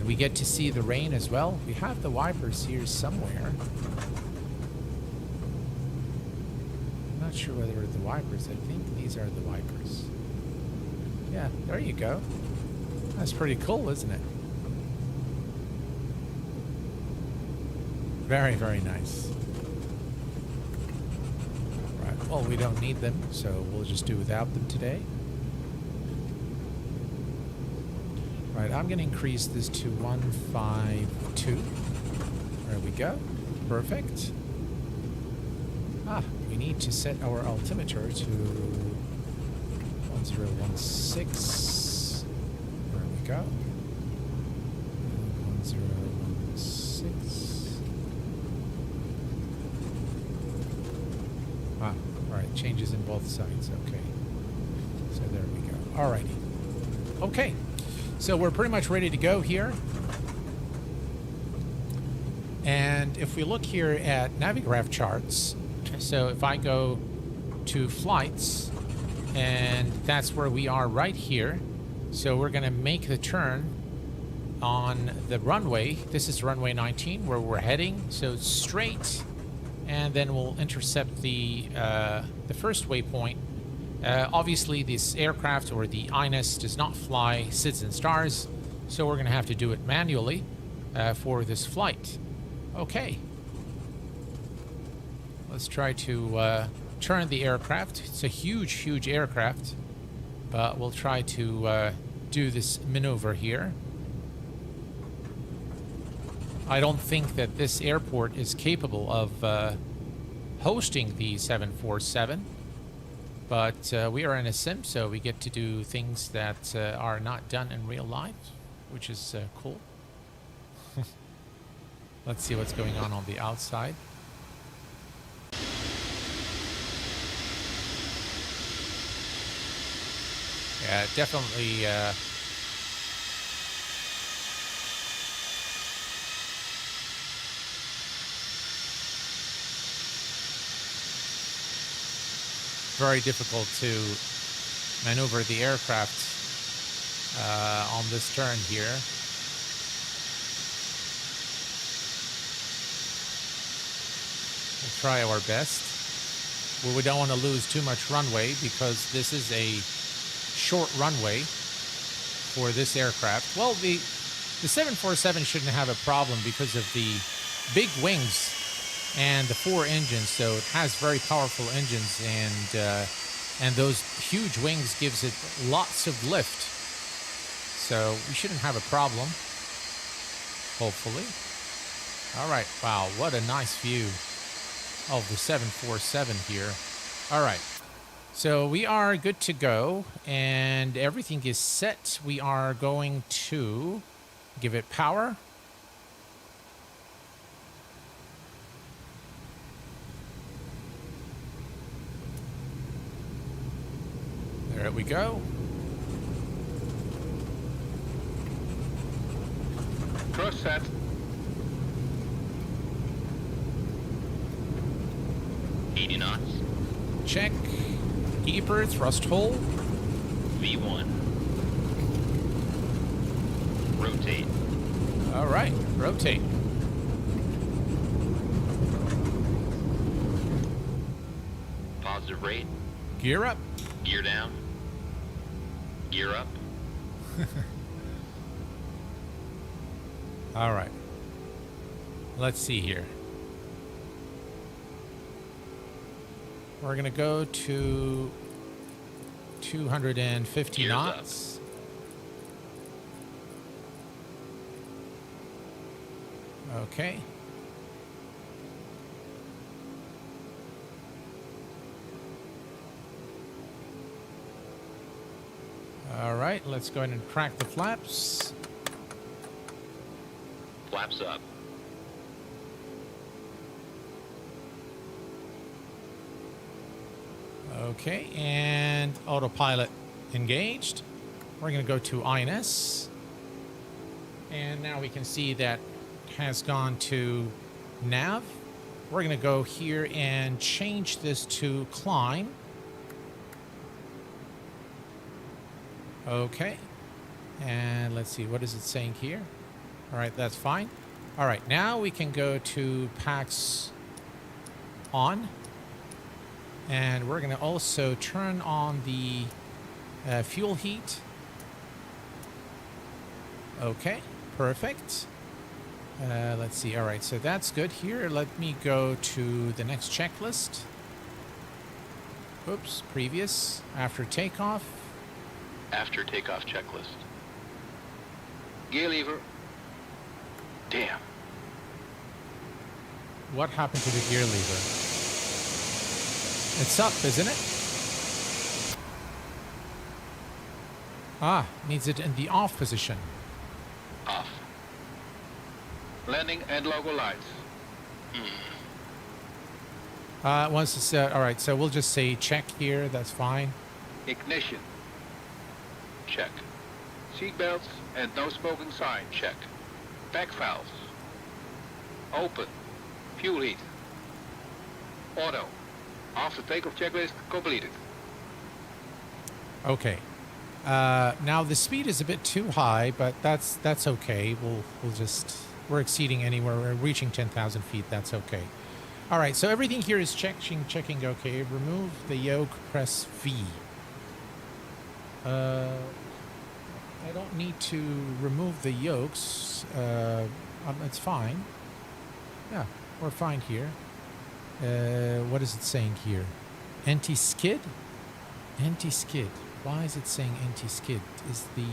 we get to see the rain as well. We have the wipers here somewhere. I'm not sure whether it's the wipers. I think these are the wipers. Yeah, there you go. That's pretty cool, isn't it? Very nice. Well, we don't need them, so we'll just do without them today. Right, I'm going to increase this to 152. There we go. Perfect. We need to set our altimeter to 1016. There we go. 1016. Alright, changes in both sides. Okay. So there we go. Alrighty. Okay. So we're pretty much ready to go here. And if we look here at Navigraph charts, so if I go to flights, and that's where we are right here. So we're going to make the turn on the runway. This is runway 19 where we're heading. So it's straight. And then we'll intercept the first waypoint. Obviously, this aircraft, or the INS, does not fly SIDS and stars, so we're going to have to do it manually for this flight. Okay. Let's try to turn the aircraft. It's a huge aircraft, but we'll try to do this maneuver here. I don't think that this airport is capable of hosting the 747, but we are in a sim, so we get to do things that are not done in real life, which is cool. Let's see what's going on the outside. Yeah, definitely very difficult to maneuver the aircraft on this turn here. We'll try our best. Well, we don't want to lose too much runway because this is a short runway for this aircraft. Well, the 747 shouldn't have a problem because of the big wings and the 4 engines, so it has very powerful engines, and those huge wings gives it lots of lift, so we shouldn't have a problem, hopefully. All right, wow, what a nice view of the 747 here. All right, so we are good to go, and everything is set. We are going to give it power. There we go.
Thrust set.
knots.
Check. Keeper, thrust hole.
V1. Rotate.
All right, rotate.
Positive rate.
Gear up.
Gear down. Gear up.
All right. Let's see here. We're going to go to 250
Gears up.
knots. Okay. All right, let's go ahead and crack the flaps.
Flaps up.
Okay, and autopilot engaged. We're going to go to INS. And now we can see that has gone to nav. We're going to go here and change this to climb. Okay. And let's see, what is it saying here? All right, that's fine. All right, now we can go to PAX on. And we're going to also turn on the fuel heat. Okay, perfect. Let's see. All right, so that's good here. Let me go to the next checklist. Oops, previous. After takeoff.
After takeoff checklist.
Gear lever.
Damn.
What happened to the gear lever? It's up, isn't it? Ah, needs it in the off position.
Off.
Landing and logo lights.
Once it's all right, so we'll just say check here. That's fine.
Ignition.
Check.
Seatbelts and no smoking sign.
Check.
Back valves. Open. Fuel heat. Auto. After takeoff checklist completed.
Okay. Now the speed is a bit too high, but that's okay. We're exceeding anywhere. We're reaching 10,000 feet. That's okay. All right. So everything here is checking okay. Remove the yoke. Press V. I don't need to remove the yokes. It's fine. Yeah, we're fine here. What is it saying here? Anti-skid? Anti-skid. Why is it saying anti-skid? Is the...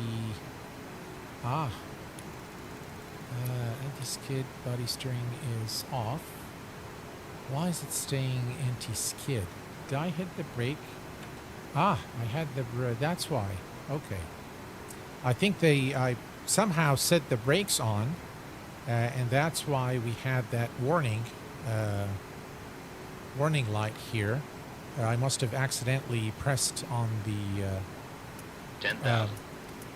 anti-skid body steering is off. Why is it saying anti-skid? Did I hit the brake? I had the... that's why. Okay. I think I somehow set the brakes on, and that's why we had that warning light here. I must have accidentally pressed on the
10,000.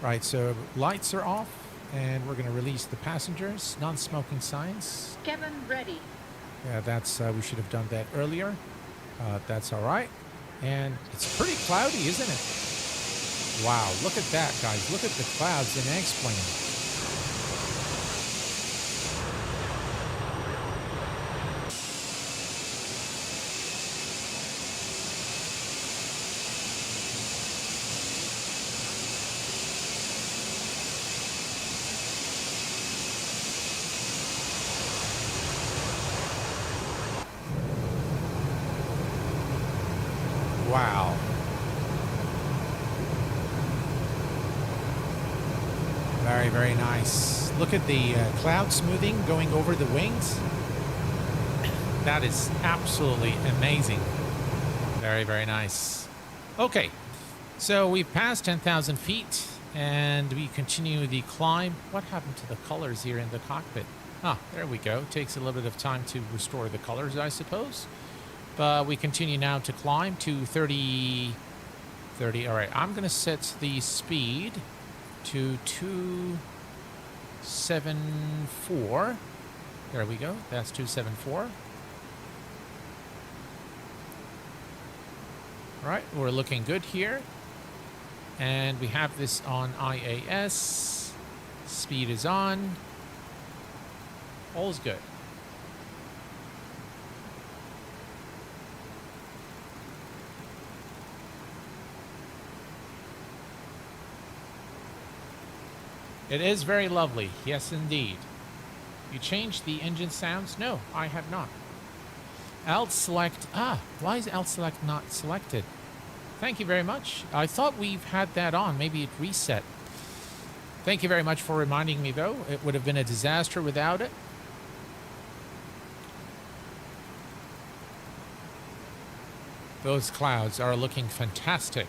right, so lights are off, and we're going to release the passengers. Non-smoking signs.
Cabin ready.
Yeah, that's we should have done that earlier. That's all right. And it's pretty cloudy, isn't it? Wow, look at that, guys. Look at the clouds in X-plane. Wow. Very, very nice. Look at the cloud smoothing going over the wings. That is absolutely amazing. Very, very nice. Okay, so we've passed 10,000 feet and we continue the climb. What happened to the colors here in the cockpit? There we go. Takes a little bit of time to restore the colors, I suppose. But we continue now to climb to 30. All right, I'm going to set the speed to 274. There we go. That's 274. All right, we're looking good here. And we have this on IAS. Speed is on. All's good. It is very lovely. Yes, indeed. You changed the engine sounds? No, I have not. Alt select. Ah, why is alt select not selected? Thank you very much. I thought we've had that on. Maybe it reset. Thank you very much for reminding me, though. It would have been a disaster without it. Those clouds are looking fantastic.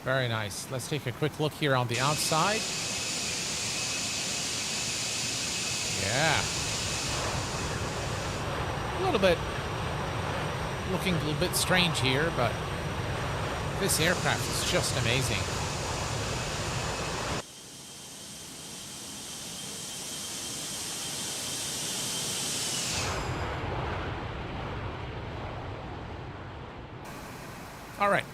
Very nice. Let's take a quick look here on the outside. Yeah. Looking a little bit strange here, but this aircraft is just amazing. All right.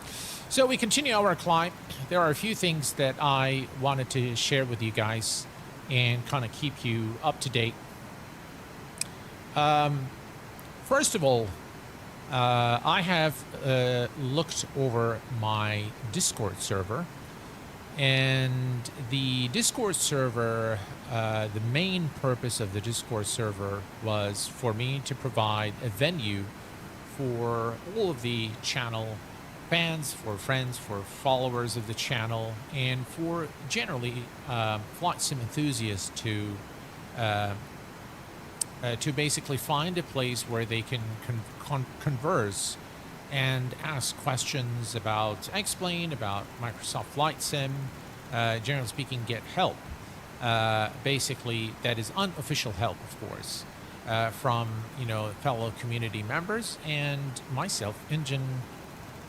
So we continue our climb. There are a few things that I wanted to share with you guys and kind of keep you up to date. First of all, I have looked over my Discord server, and the Discord server, the main purpose of the Discord server was for me to provide a venue for all of the channel fans, for friends, for followers of the channel, and for generally flight sim enthusiasts to basically find a place where they can converse and ask questions about, explain about Microsoft Flight Sim, generally speaking, get help. Basically, that is unofficial help, of course, from fellow community members and myself. Engine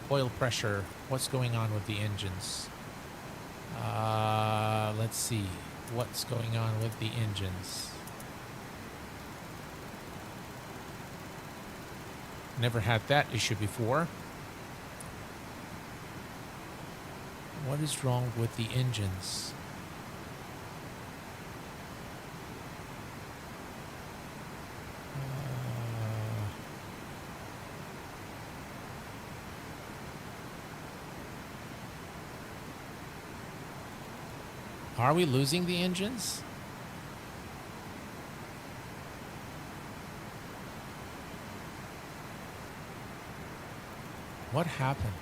oil pressure. What's going on with the engines? Let's see. What's going on with the engines? Never had that issue before. What is wrong with the engines? Are we losing the engines? What happened?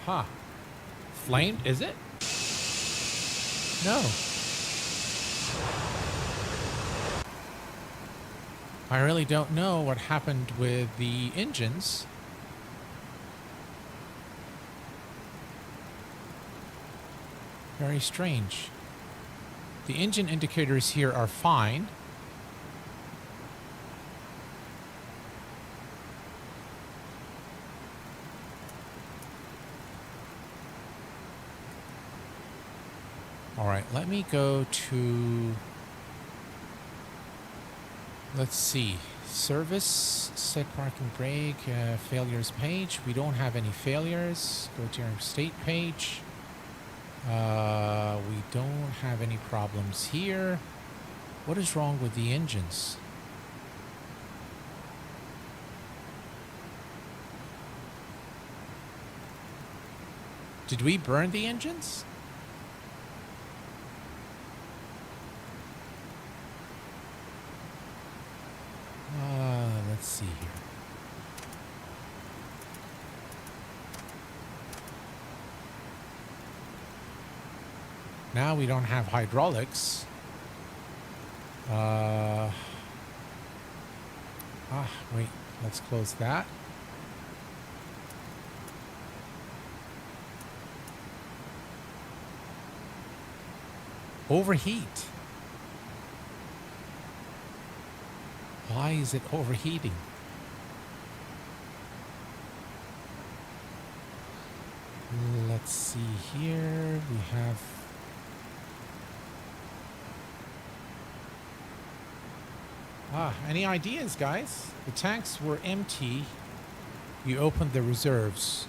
Huh. Flamed, is it? No. I really don't know what happened with the engines. Very strange. The engine indicators here are fine. All right, let me go to, let's see, service, set parking brake, failures page. We don't have any failures. Go to our state page. We don't have any problems here. What is wrong with the engines? Did we burn the engines? Let's see here. Now we don't have hydraulics. Wait, let's close that. Overheat. Why is it overheating? Let's see here. We have any ideas, guys? The tanks were empty. You opened the reserves.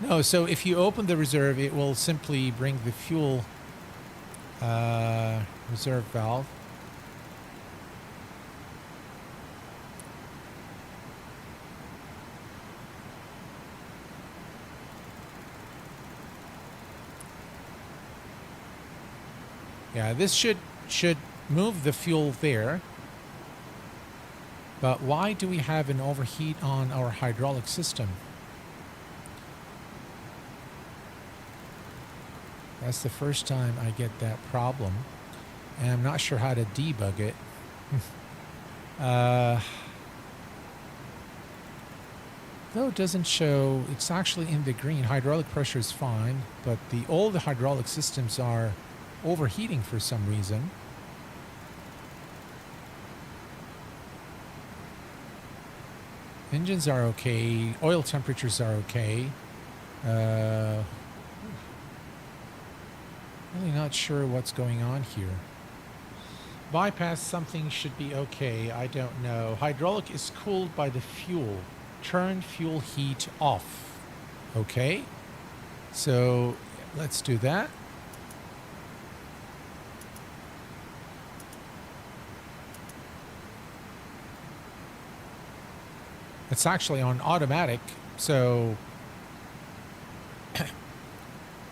No, so if you open the reserve, it will simply bring the fuel reserve valve. Yeah, this should move the fuel there. But why do we have an overheat on our hydraulic system? That's the first time I get that problem. And I'm not sure how to debug it. Though it doesn't show, it's actually in the green. Hydraulic pressure is fine, but all the hydraulic systems are overheating for some reason. Engines are okay. Oil temperatures are okay. Really not sure what's going on here. Bypass something should be okay. I don't know. Hydraulic is cooled by the fuel. Turn fuel heat off. Okay. So let's do that. It's actually on automatic, so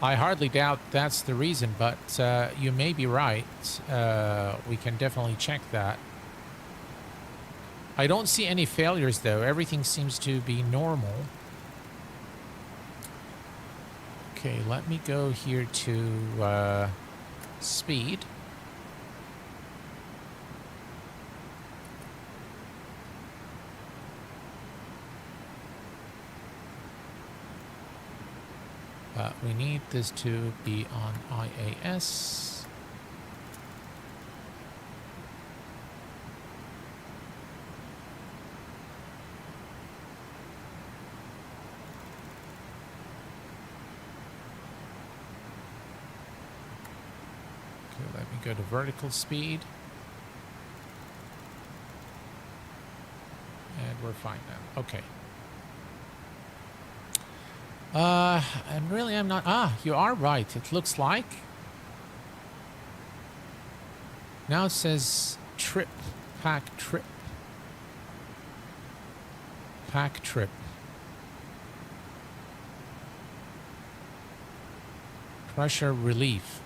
I hardly doubt that's the reason, but you may be right. We can definitely check that. I don't see any failures, though. Everything seems to be normal. Okay, let me go here to speed. We need this to be on IAS. Okay, let me go to vertical speed. And we're fine now. Okay. I'm not. Ah, you are right. It looks like. Now it says trip, pack trip. Pack trip. Pressure relief.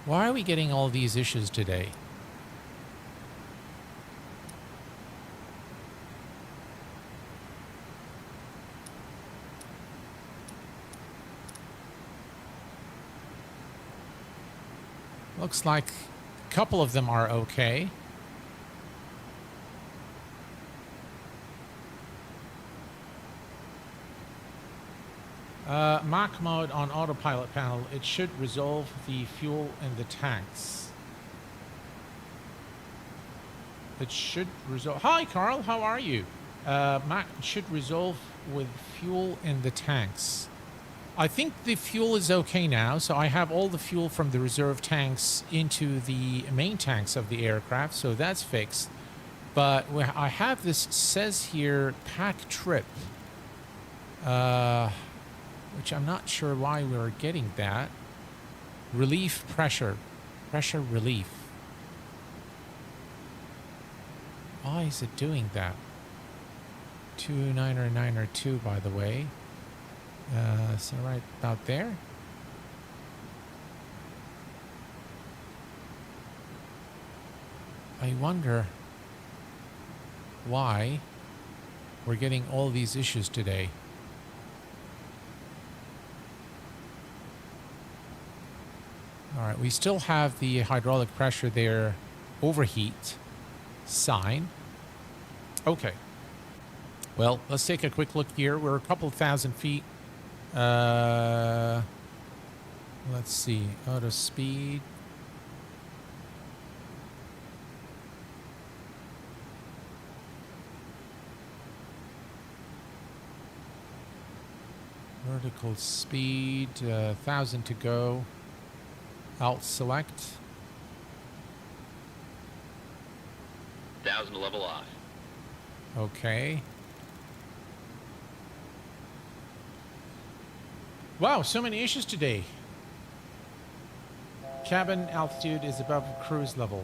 Why are we getting all these issues today? Looks like a couple of them are okay. Mach mode on autopilot panel. It should resolve the fuel in the tanks. It should resolve. Hi, Carl. How are you? Mach should resolve with fuel in the tanks. I think the fuel is okay now, so I have all the fuel from the reserve tanks into the main tanks of the aircraft, so that's fixed. But I have this, says here, pack trip, which I'm not sure why we're getting that. Relief pressure, pressure relief. Why is it doing that? 29902, by the way. So right about there. I wonder why we're getting all these issues today. All right, we still have the hydraulic pressure there, overheat sign. Okay. Well, let's take a quick look here. We're a couple thousand feet. Let's see, auto speed. Vertical speed, 1,000 to go. Alt select.
1,000 to level off.
Okay. Wow, so many issues today. Cabin altitude is above cruise level.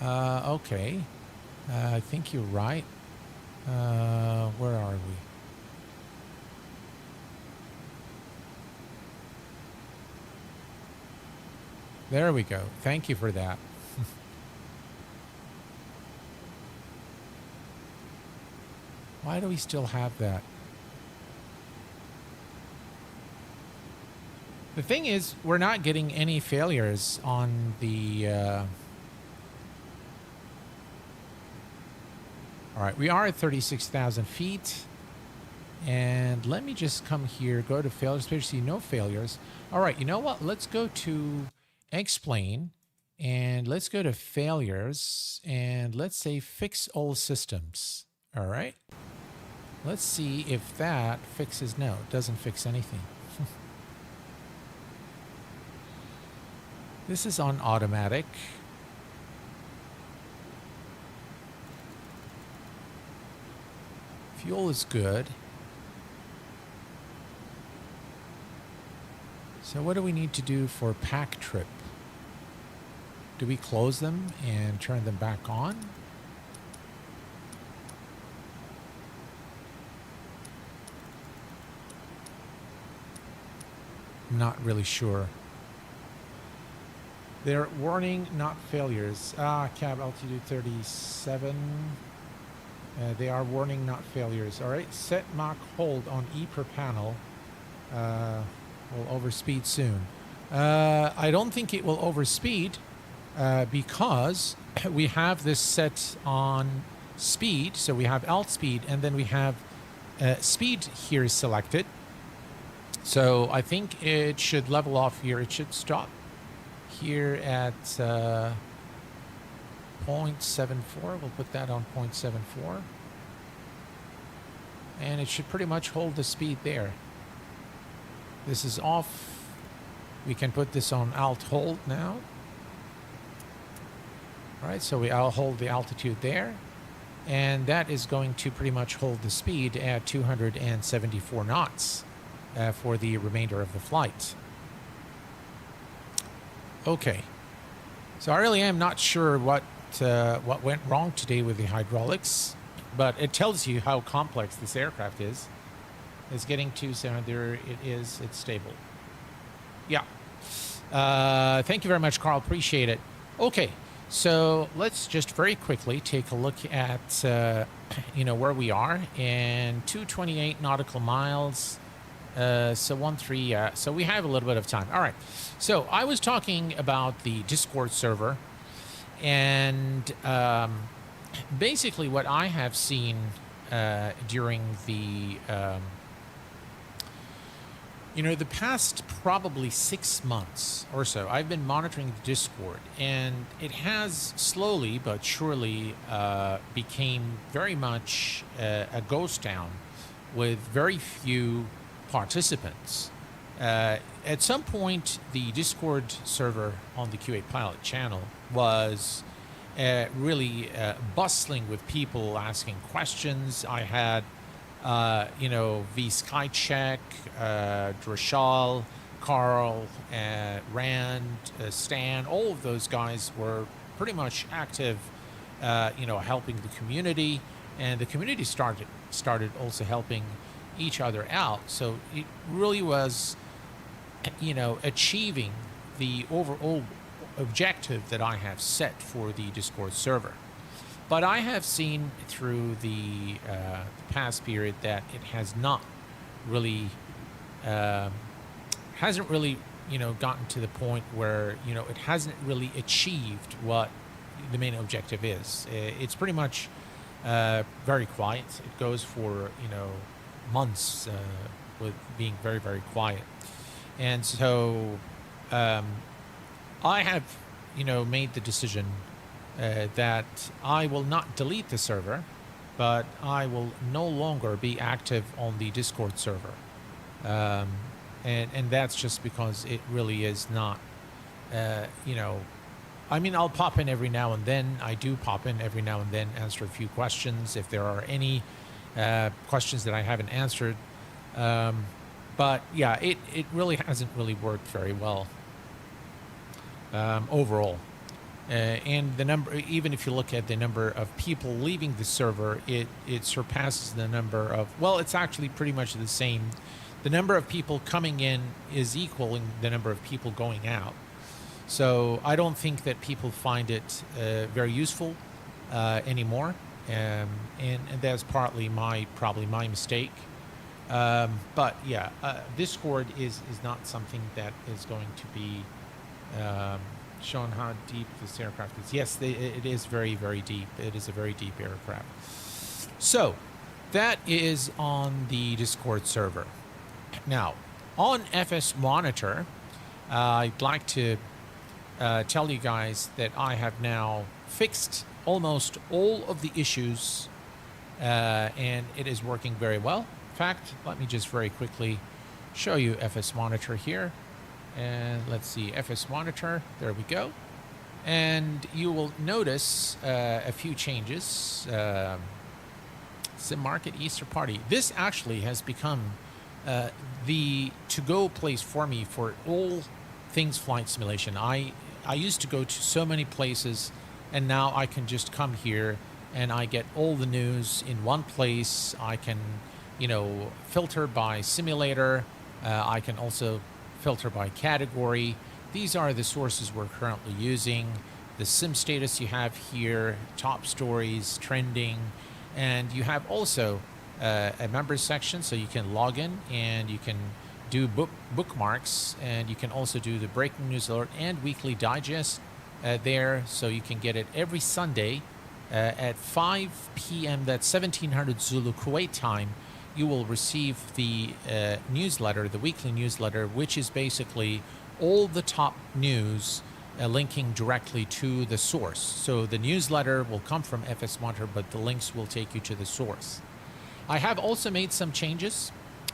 Okay. I think you're right. Where are we? There we go. Thank you for that. Why do we still have that? The thing is, we're not getting any failures on the... All right, we are at 36,000 feet. And let me just come here, go to failures page, see no failures. All right, you know what? Let's go to explain, and let's go to failures, and let's say fix all systems. All right. Let's see if that fixes. No, it doesn't fix anything. This is on automatic. Fuel is good. So what do we need to do for pack trip? Do we close them and turn them back on? Not really sure. They're warning not failures. Cab altitude 37. They are warning not failures. All right, set Mach hold on E per panel. Will overspeed soon. I don't think it will overspeed because we have this set on speed. So we have alt speed, and then we have speed here selected. So I think it should level off here. It should stop here at 0.74. We'll put that on 0.74. And it should pretty much hold the speed there. This is off. We can put this on alt hold now. All right, so I'll hold the altitude there. And that is going to pretty much hold the speed at 274 knots for the remainder of the flight. Okay. So I really am not sure what went wrong today with the hydraulics, but it tells you how complex this aircraft is. It's getting to 7. There it is. It's stable. Yeah. Thank you very much, Carl. Appreciate it. Okay. So let's just very quickly take a look at, where we are. And 228 nautical miles. So 13. So we have a little bit of time. All right. So I was talking about the Discord server. And basically what I have seen during the... the past probably 6 months or so, I've been monitoring the Discord, and it has slowly but surely became very much a ghost town with very few participants. At some point, the Discord server on the Q8 Pilot channel was really bustling with people asking questions. I had V Skycheck, Drashal, Carl, Rand, Stan, all of those guys were pretty much active, helping the community, and the community started also helping each other out. So it really was, achieving the overall objective that I have set for the Discord server. But I have seen through the past period that it has not really, hasn't really, gotten to the point where, it hasn't really achieved what the main objective is. It's pretty much very quiet. It goes for, months with being very, very quiet. And so I have, made the decision that I will not delete the server, but I will no longer be active on the Discord server. And that's just because it really is not, I'll pop in every now and then. I do pop in every now and then, answer a few questions. If there are any questions that I haven't answered, But yeah, it really hasn't really worked very well overall. And the number, even if you look at the number of people leaving the server, it surpasses the number of, well, it's actually pretty much the same. The number of people coming in is equaling the number of people going out. So I don't think that people find it very useful anymore. And that's probably my mistake. But yeah, Discord is not something that is going to be shown how deep this aircraft is. Yes, it is very, very deep. It is a very deep aircraft. So that is on the Discord server. Now, on FS Monitor, I'd like to tell you guys that I have now fixed almost all of the issues, and it is working very well. In fact, let me just very quickly show you FS Monitor here. And let's see, FS Monitor, there we go. And you will notice a few changes. Sim Market Easter Party. This actually has become the to-go place for me for all things flight simulation. I used to go to so many places, and now I can just come here and I get all the news in one place. I can, you know, filter by simulator. I can also filter by category. These are the sources we're currently using. The sim status you have here, top stories, trending, and you have also a members section, so you can log in and you can do bookmarks, and you can also do the breaking news alert and weekly digest there, so you can get it every Sunday at 5 p.m. That's 1700 Zulu Kuwait time. You will receive the newsletter, the weekly newsletter, which is basically all the top news linking directly to the source. So the newsletter will come from FS Monitor, but the links will take you to the source. I have also made some changes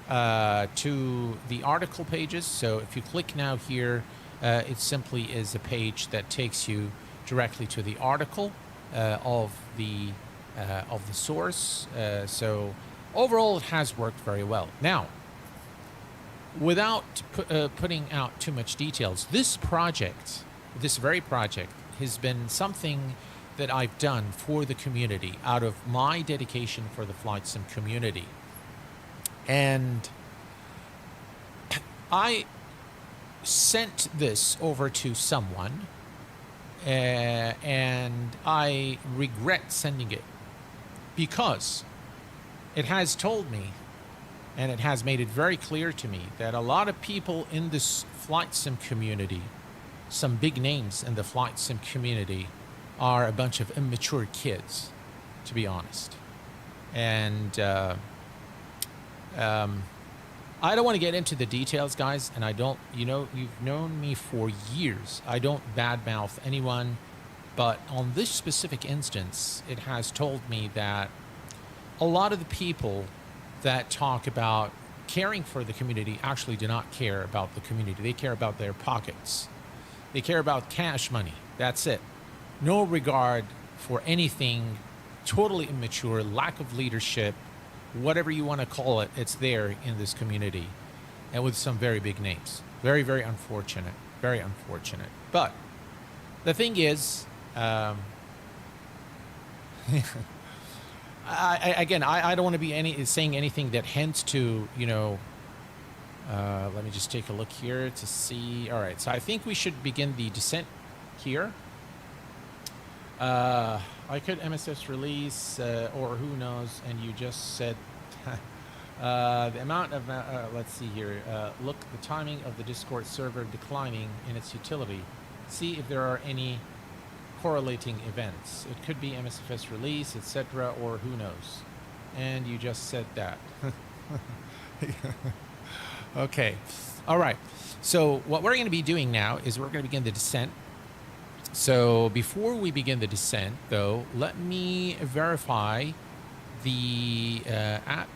to the article pages. So if you click now here, it simply is a page that takes you directly to the article of the source. So overall, it has worked very well. Now, without putting out too much details, this project, this very project, has been something that I've done for the community out of my dedication for the flight sim community. And I sent this over to someone, and I regret sending it because it has told me, and it has made it very clear to me, that a lot of people in this flight sim community, some big names in the flight sim community, are a bunch of immature kids, to be honest. And I don't want to get into the details, guys, and I don't, you know, you've known me for years. I don't badmouth anyone, but on this specific instance, it has told me that a lot of the people that talk about caring for the community actually do not care about the community. They care about their pockets. They care about cash money. That's it. No regard for anything, totally immature, lack of leadership, whatever you want to call it, it's there in this community, and with some very big names. Very, very unfortunate. Very unfortunate. But the thing is, I don't want to be saying anything that hints to, you know, let me just take a look here to see. All right, so I think we should begin the descent here. I could MSS release, or who knows, and you just said the amount of, let's see here, look, the timing of the Discord server declining in its utility. See if there are any correlating events. It could be MSFS release, etc., or who knows. And you just said that. Okay. All right. So what we're going to be doing now is we're going to begin the descent. So before we begin the descent, though, let me verify the app.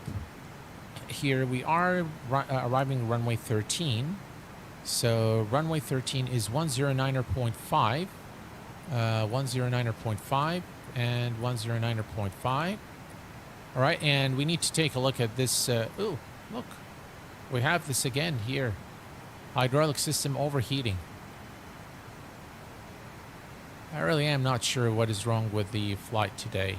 Here we are arriving runway 13. So runway 13 is 109.5, 109.5, and 109.5. All right, and we need to take a look at this. Oh, look, we have this again here. Hydraulic system overheating. I really am not sure what is wrong with the flight today.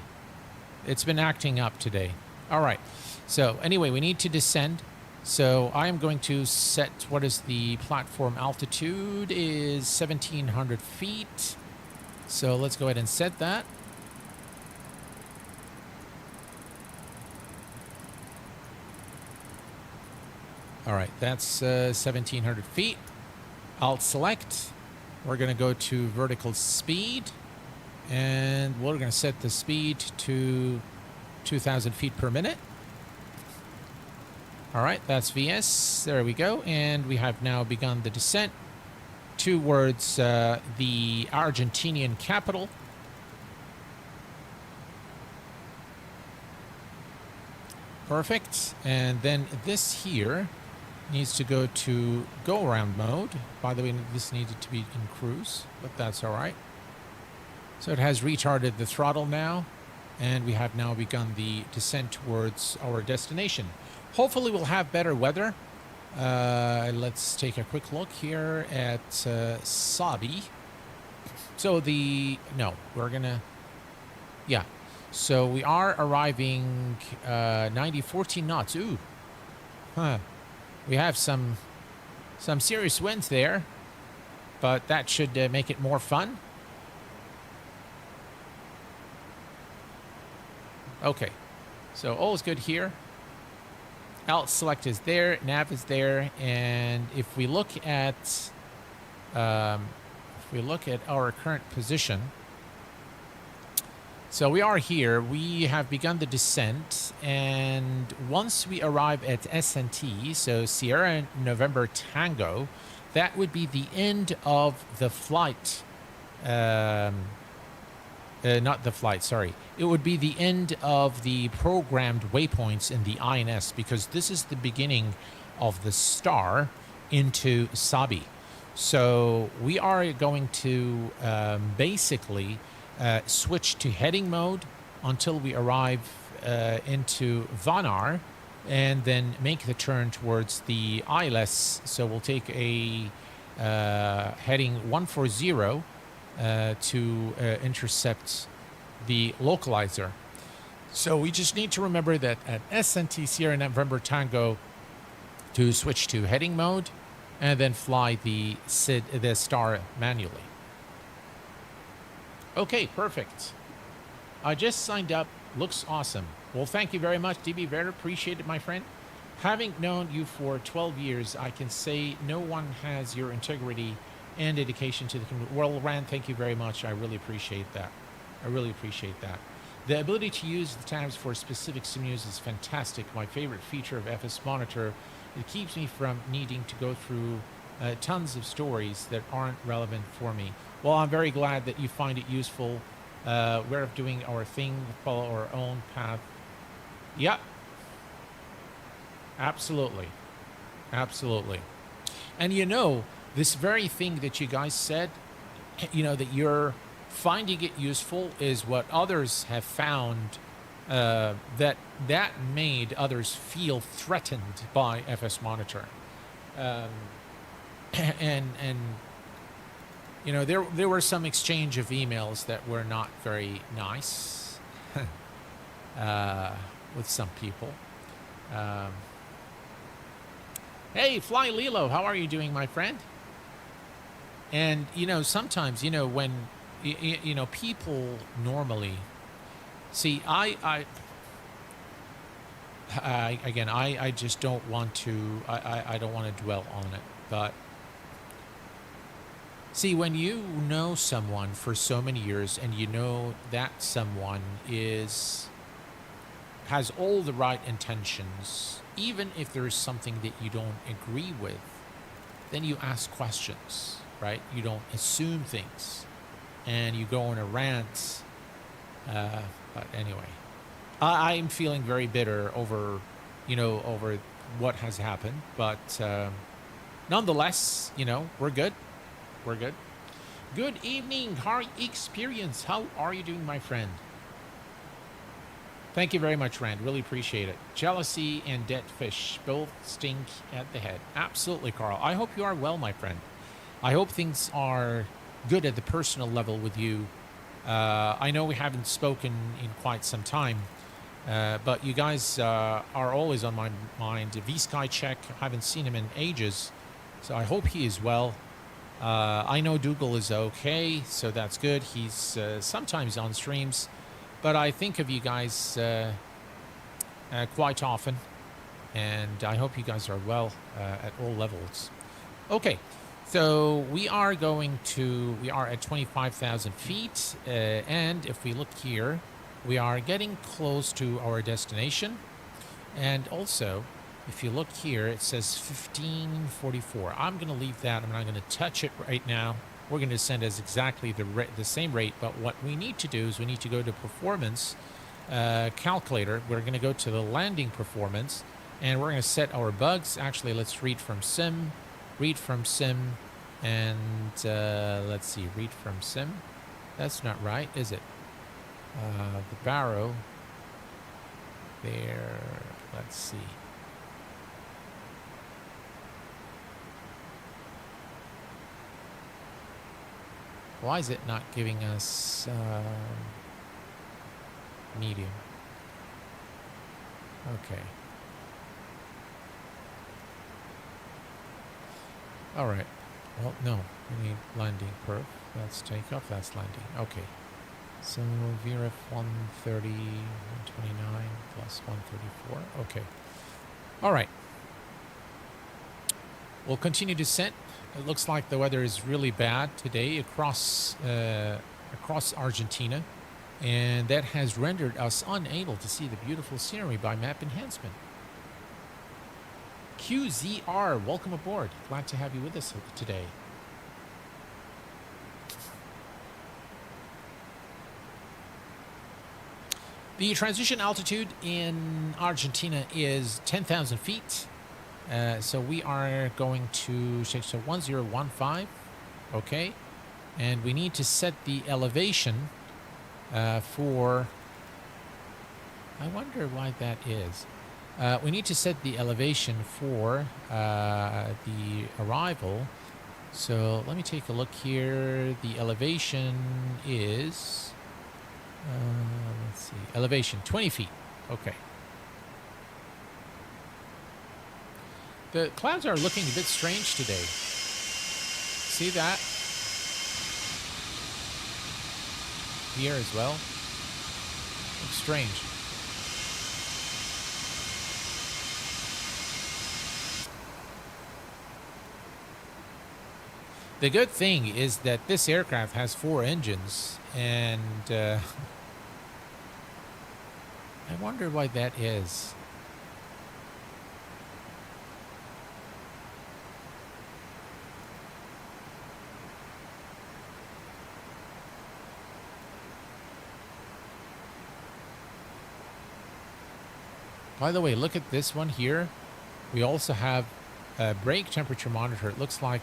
It's been acting up today. All right. So anyway, we need to descend. So I am going to set, what is the platform altitude? Is 1,700 feet. So let's go ahead and set that. All right, that's 1,700 feet. I'll select. We're going to go to vertical speed. And we're going to set the speed to 2,000 feet per minute. All right, that's VS. There we go. And we have now begun the descent towards the Argentinian capital. Perfect. And then this here needs to go to go-around mode. By the way, this needed to be in cruise, but that's all right. So it has retarded the throttle now, and we have now begun the descent towards our destination. Hopefully we'll have better weather. Let's take a quick look here at Sabi. So so we are arriving 14 knots. Ooh. Huh. We have some serious winds there, but that should make it more fun. Okay, so all is good here. Alt select is there, nav is there, and if we look at our current position, so we are here. We have begun the descent, and once we arrive at SNT, so Sierra November Tango, that would be the end of the flight. Not the flight, sorry. It would be the end of the programmed waypoints in the INS, because this is the beginning of the star into Sabi. So we are going to basically switch to heading mode until we arrive into Vanar, and then make the turn towards the ILS. So we'll take a heading 140 to intercept the localizer. So we just need to remember that at SNT Sierra November Tango to switch to heading mode and then fly the star manually. Okay, perfect. I just signed up. Looks awesome. Well, thank you very much, DB Vera. Appreciate it, my friend. Having known you for 12 years, I can say no one has your integrity and dedication to the community. Well, Rand, thank you very much. I really appreciate that. I really appreciate that. The ability to use the tabs for specific simus is fantastic. My favorite feature of FS Monitor. It keeps me from needing to go through tons of stories that aren't relevant for me. Well, I'm very glad that you find it useful. We're doing our thing, follow our own path. Yeah. Absolutely. Absolutely. And you know, this very thing that you guys said, you know, that you're finding it useful is what others have found, that made others feel threatened by FS Monitor. And you know, there were some exchange of emails that were not very nice with some people. Hey, Fly Lilo, how are you doing, my friend? And, you know, sometimes, you know, when, you know, people normally... See, I just don't want to... I don't want to dwell on it, but... See, when you know someone for so many years and you know that someone has all the right intentions, even if there is something that you don't agree with, then you ask questions, right? You don't assume things, and you go on a rant. But anyway, I'm feeling very bitter over, you know, over what has happened. But nonetheless, you know, we're good. We're good. Good evening, Harry Experience. How are you doing, my friend? Thank you very much, Rand. Really appreciate it. Jealousy and dead fish both stink at the head. Absolutely, Carl. I hope you are well, my friend. I hope things are good at the personal level with you. I know we haven't spoken in quite some time, but you guys are always on my mind. V-Sky check. I haven't seen him in ages, so I hope he is well. I know Dougal is okay, so that's good. He's sometimes on streams, but I think of you guys quite often, and I hope you guys are well at all levels. Okay, so we are at 25,000 feet, and if we look here, we are getting close to our destination. And also, if you look here, it says 1544. I'm going to leave that. I'm not going to touch it right now. We're going to send as exactly the same rate, but what we need to do is we need to go to performance calculator. We're going to go to the landing performance, and we're going to set our bugs. Actually, let's read from sim, and let's see, read from sim. That's not right, is it? The barrow there, let's see. Why is it not giving us medium? Okay. All right. Well, no, we need landing perf. That's takeoff, that's landing. Okay. So VRF 130, 129 plus 134. Okay. All right. We'll continue descent. It looks like the weather is really bad today across Argentina, and that has rendered us unable to see the beautiful scenery by map enhancement. QZR, welcome aboard. Glad to have you with us today. The transition altitude in Argentina is 10,000 feet. So we are going to so 1015, okay, and we need to set the elevation for. I wonder why that is. We need to set the elevation for the arrival. So let me take a look here. The elevation is let's see, elevation 20 feet. Okay. The clouds are looking a bit strange today. See that? Here as well. Looks strange. The good thing is that this aircraft has 4 engines, and I wonder why that is. By the way, look at this one here. We also have a brake temperature monitor. It looks like,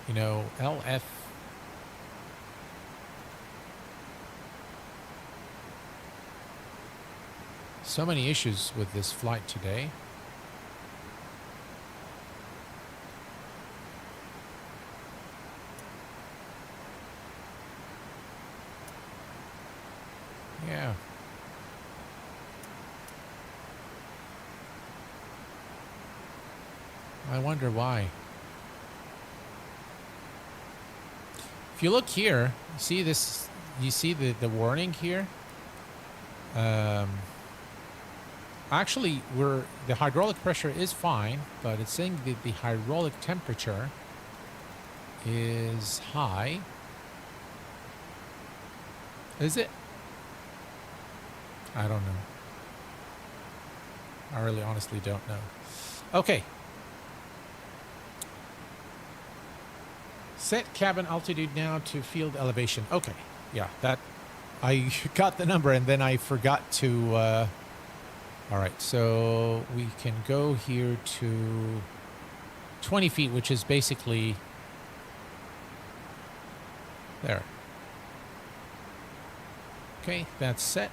you know, LF. So many issues with this flight today. Yeah. I wonder why. If you look here, you see this, you see the warning here? Actually, the hydraulic pressure is fine, but it's saying that the hydraulic temperature is high. Is it? I don't know. I really honestly don't know. Okay. Set cabin altitude now to field elevation. Okay, yeah, that I got the number and then I forgot to. All right, so we can go here to 20 feet, which is basically there. Okay, that's set.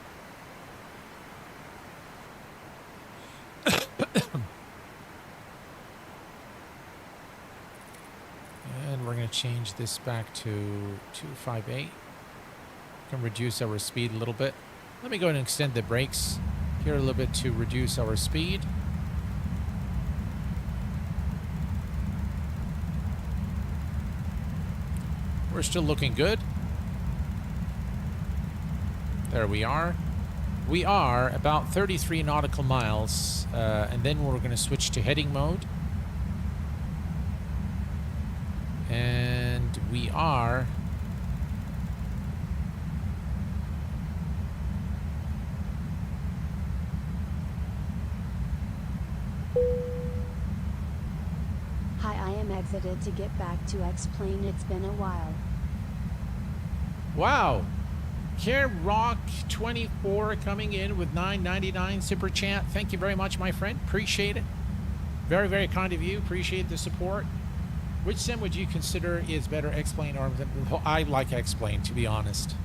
we're going to change this back to 258. Can reduce our speed a little bit. Let me go ahead and extend the brakes here a little bit to reduce our speed. We're still looking good. There we are. We are about 33 nautical miles, and then we're going to switch to heading mode. And we are...
Hi, I am exited to get back to X-Plane. It's been a while.
Wow. Care Rock 24 coming in with $9.99 super chat. Thank you very much, my friend. Appreciate it. Very, very kind of you. Appreciate the support. Which sim would you consider is better, X-Plane or... I like X-Plane, to be honest.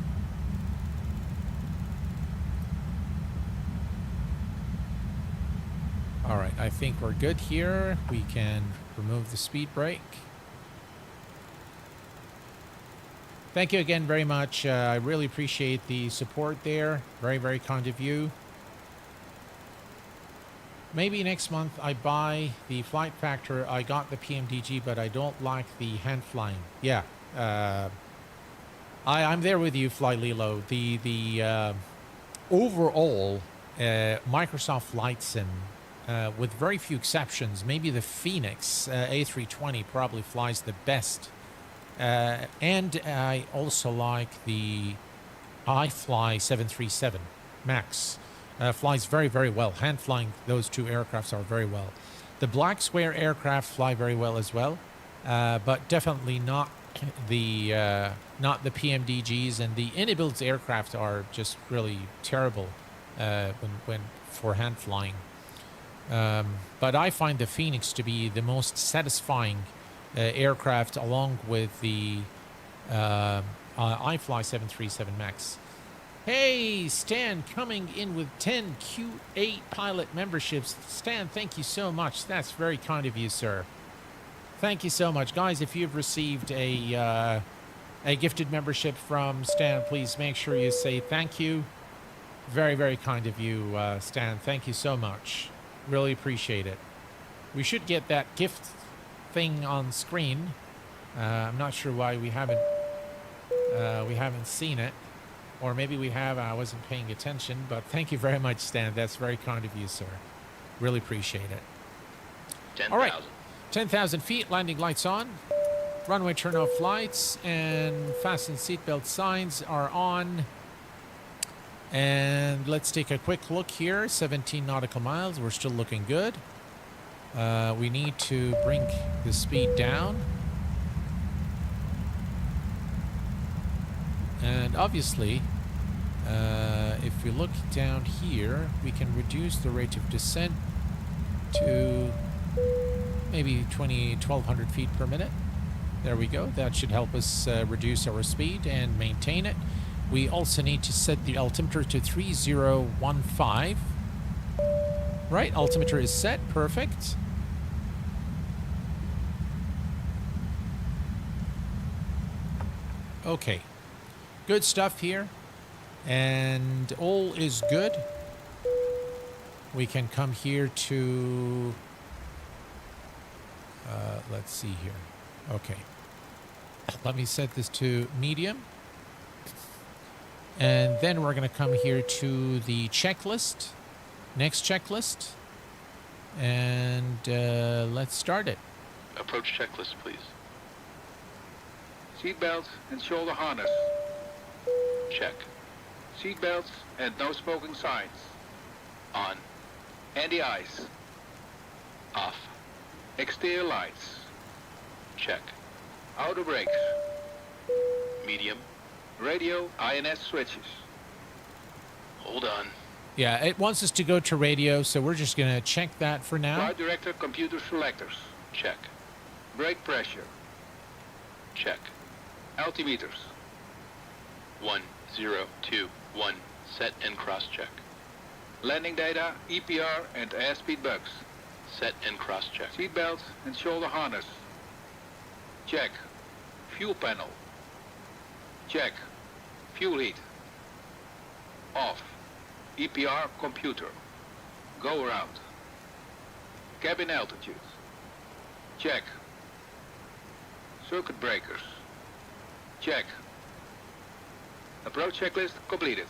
All right, I think we're good here. We can remove the speed brake. Thank you again very much. I really appreciate the support there. Very, very kind of you. Maybe next month I buy the Flight Factor. I got the PMDG, but I don't like the hand flying. Yeah. I'm there with you, Fly Lilo. The overall Microsoft Flight Sim, with very few exceptions, maybe the Phoenix A320 probably flies the best. And I also like the iFly 737 MAX. Flies very, very well. Hand flying, those two aircrafts are very well. The Black Square aircraft fly very well as well, but definitely not the PMDGs, and the Inibuilds aircraft are just really terrible when for hand flying. But I find the Phoenix to be the most satisfying aircraft, along with the iFly 737 MAX. Hey, Stan coming in with 10 Q8 pilot memberships. Stan, thank you so much. That's very kind of you, sir. Thank you so much. Guys, if you've received a gifted membership from Stan, please make sure you say thank you. Very, very kind of you, Stan. Thank you so much. Really appreciate it. We should get that gift thing on screen. I'm not sure why we haven't seen it. Or maybe we have, I wasn't paying attention, but thank you very much, Stan. That's very kind of you, sir. Really appreciate it.
10,000.
All right, 10,000 feet, landing lights on. Runway turn-off lights and fasten seatbelt signs are on. And let's take a quick look here. 17 nautical miles, we're still looking good. We need to bring the speed down. And obviously, if we look down here, we can reduce the rate of descent to maybe 1,200 feet per minute. There we go. That should help us reduce our speed and maintain it. We also need to set the altimeter to 3015. Right, altimeter is set. Perfect. Okay. Good stuff here, and all is good. We can come here to, let's see here. Okay. Let me set this to medium. And then we're going to come here to the checklist, next checklist, and let's start it.
Approach checklist, please.
Seatbelt and shoulder harness.
Check.
Seatbelts and no smoking signs.
On.
Anti-ice.
Off.
Exterior lights.
Check.
Outer brakes.
Medium.
Radio INS switches.
Hold on.
Yeah, it wants us to go to radio, so we're just going to check that for now.
Flight director computer selectors.
Check.
Brake pressure.
Check.
Altimeters.
1021. Set and cross-check.
Landing data, EPR and airspeed bugs.
Set and cross-check.
Seatbelt and shoulder harness. Check. Fuel panel. Check. Fuel heat. Off. EPR computer. Go around. Cabin altitude. Check. Circuit breakers. Check. Approach checklist completed.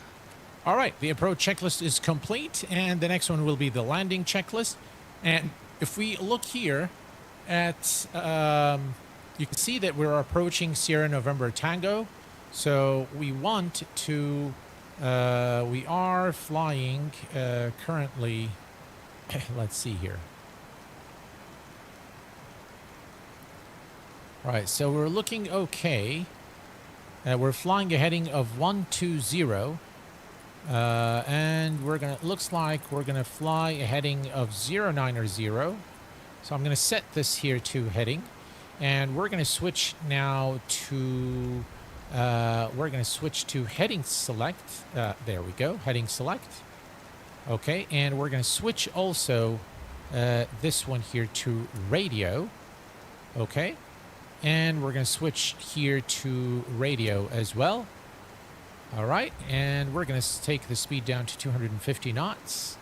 All right, the approach checklist is complete, and the next one will be the landing checklist. And if we look here at, you can see that we're approaching Sierra November Tango. So we want to, we are flying currently, let's see here. All right, so we're looking okay. We're flying a heading of 120. And we're gonna, looks like we're gonna fly a heading of 090. So I'm gonna set this here to heading, and we're gonna switch now to, we're gonna switch to heading select. There we go, heading select. Okay, and we're gonna switch also this one here to radio. Okay, and we're gonna switch here to radio as well. All right, and we're going to take the speed down to 250 knots.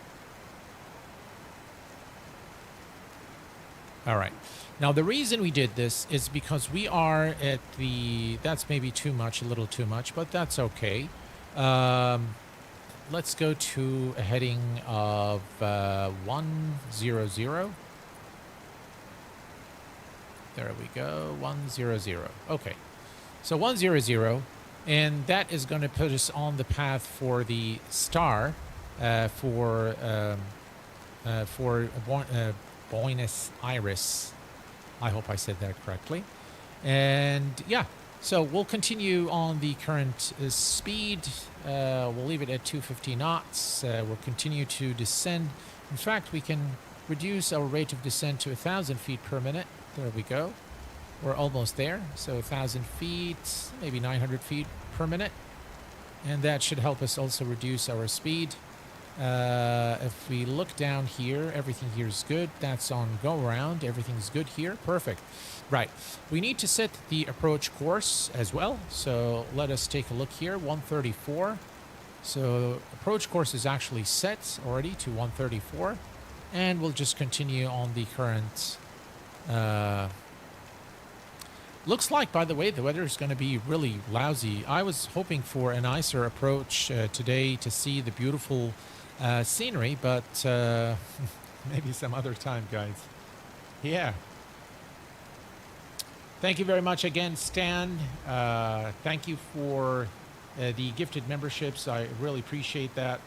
All right. Now, the reason we did this is because we are at the... That's maybe too much, a little too much, but that's okay. Let's go to a heading of 100. There we go, 100. Okay. So 100... And that is going to put us on the path for the star, for Buenos Aires. I hope I said that correctly. And yeah, so we'll continue on the current speed. We'll leave it at 250 knots. We'll continue to descend. In fact, we can reduce our rate of descent to 1,000 feet per minute. There we go. We're almost there, so 1,000 feet, maybe 900 feet per minute. And that should help us also reduce our speed. If we look down here, everything here is good. That's on go around. Everything's good here. Perfect. Right. We need to set the approach course as well. So let us take a look here. 134. So approach course is actually set already to 134. And we'll just continue on the current... Looks like, by the way, the weather is going to be really lousy. I was hoping for a nicer approach today to see the beautiful scenery, but maybe some other time, guys. Yeah. Thank you very much again, Stan. Thank you for the gifted memberships. I really appreciate that.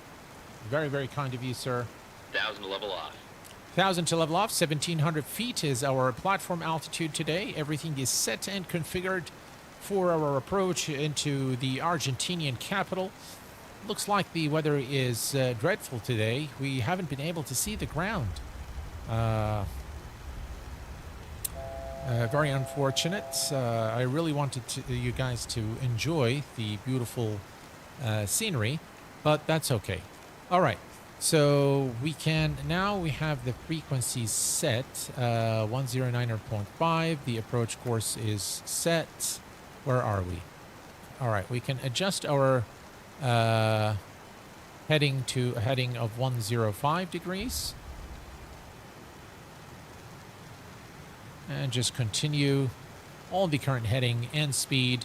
Very, very kind of you, sir.
1,000 to level off.
1,000 to level off. 1,700 feet is our platform altitude today. Everything is set and configured for our approach into the Argentinian capital. Looks like the weather is dreadful today. We haven't been able to see the ground. Very unfortunate. I really wanted you guys to enjoy the beautiful scenery, but that's okay. All right. So we have the frequencies set, 109.5. The approach course is set. Where are we? All right, we can adjust our heading to a heading of 105 degrees. And just continue all the current heading and speed.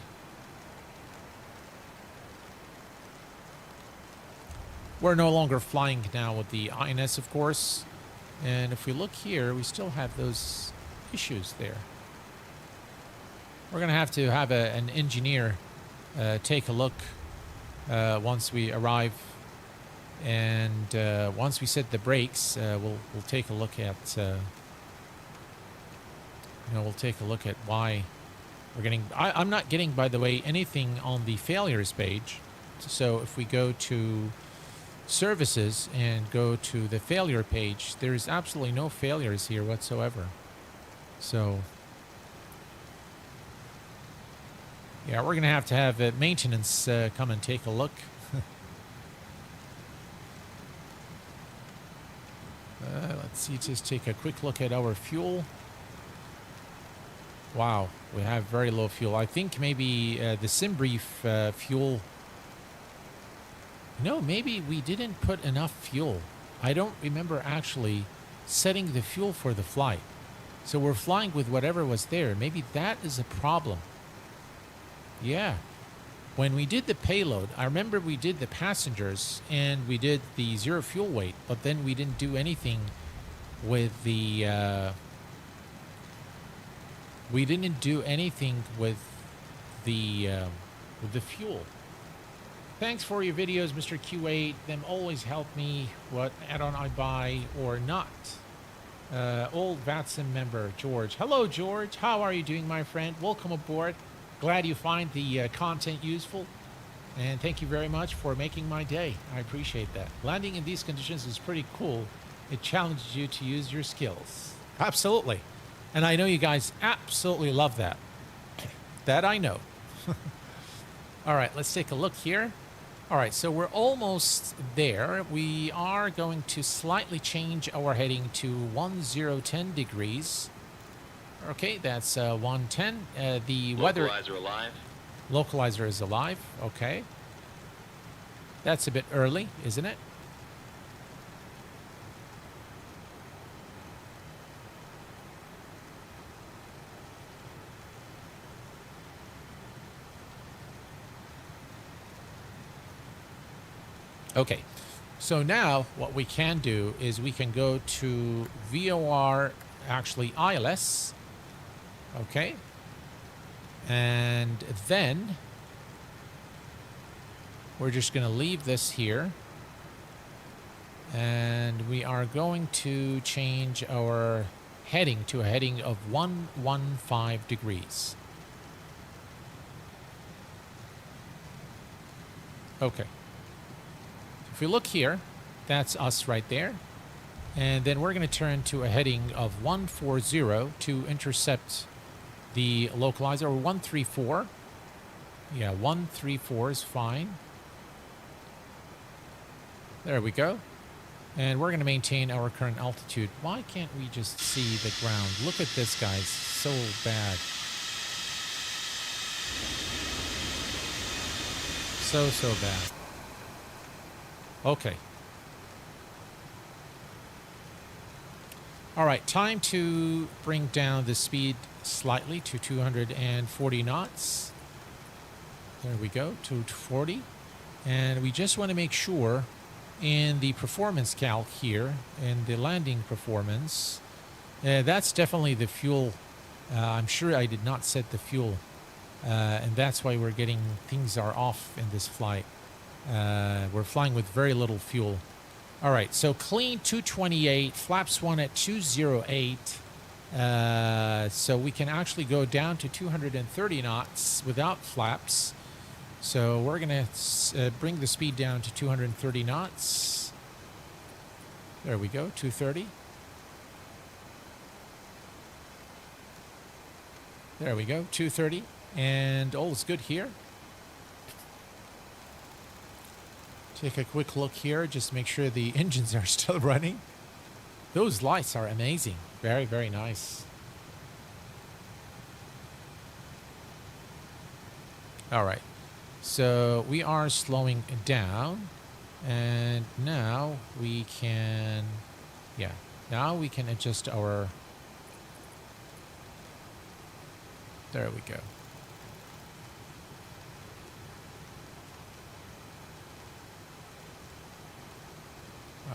We're no longer flying now with the INS, of course. And if we look here, we still have those issues there. We're going to have an engineer take a look once we arrive. And once we set the brakes, we'll take a look at... we'll take a look at why we're getting... I'm not getting, by the way, anything on the failures page. So if we go to... services and go to the failure page, there's absolutely no failures here whatsoever. So yeah, we're gonna have to have maintenance come and take a look. Let's see, just take a quick look at our fuel. Wow, we have very low fuel. I think maybe the SimBrief fuel... No, maybe we didn't put enough fuel. I don't remember actually setting the fuel for the flight. So we're flying with whatever was there. Maybe that is a problem. Yeah. When we did the payload, I remember we did the passengers and we did the zero fuel weight, but then we didn't do anything with the... we didn't do anything with the fuel. Thanks for your videos, Mr. Q8. Them always help me what add-on I buy or not. Old Vatsim member, George. Hello, George. How are you doing, my friend? Welcome aboard. Glad you find the content useful. And thank you very much for making my day. I appreciate that. Landing in these conditions is pretty cool. It challenges you to use your skills. Absolutely. And I know you guys absolutely love that. That I know. All right, let's take a look here. All right, so we're almost there. We are going to slightly change our heading to 1010 degrees. Okay, that's 110. The weather...
Localizer alive.
Localizer is alive. Okay. That's a bit early, isn't it? Okay, so now what we can do is we can go to VOR, actually ILS, okay, and then we're just going to leave this here, and we are going to change our heading to a heading of 115 degrees. Okay. If we look here, that's us right there. And then we're going to turn to a heading of 140 to intercept the localizer, or 134. Yeah, 134 is fine. There we go. And we're going to maintain our current altitude. Why can't we just see the ground? Look at this, guys. So bad. So bad. Okay. All right, time to bring down the speed slightly to 240 knots. There we go, 240. And we just want to make sure in the performance calc here, in the landing performance, that's definitely the fuel. I'm sure I did not set the fuel, and that's why we're getting, things are off in this flight. We're flying with very little fuel. All right, so clean 228, flaps 1 at 208. So we can actually go down to 230 knots without flaps. So we're going to bring the speed down to 230 knots. There we go, 230. There we go, 230. And all is good here. Take a quick look here, just make sure the engines are still running. Those lights are amazing. Very, very nice. All right. So we are slowing down. And now we can... Yeah. Now we can adjust our... There we go.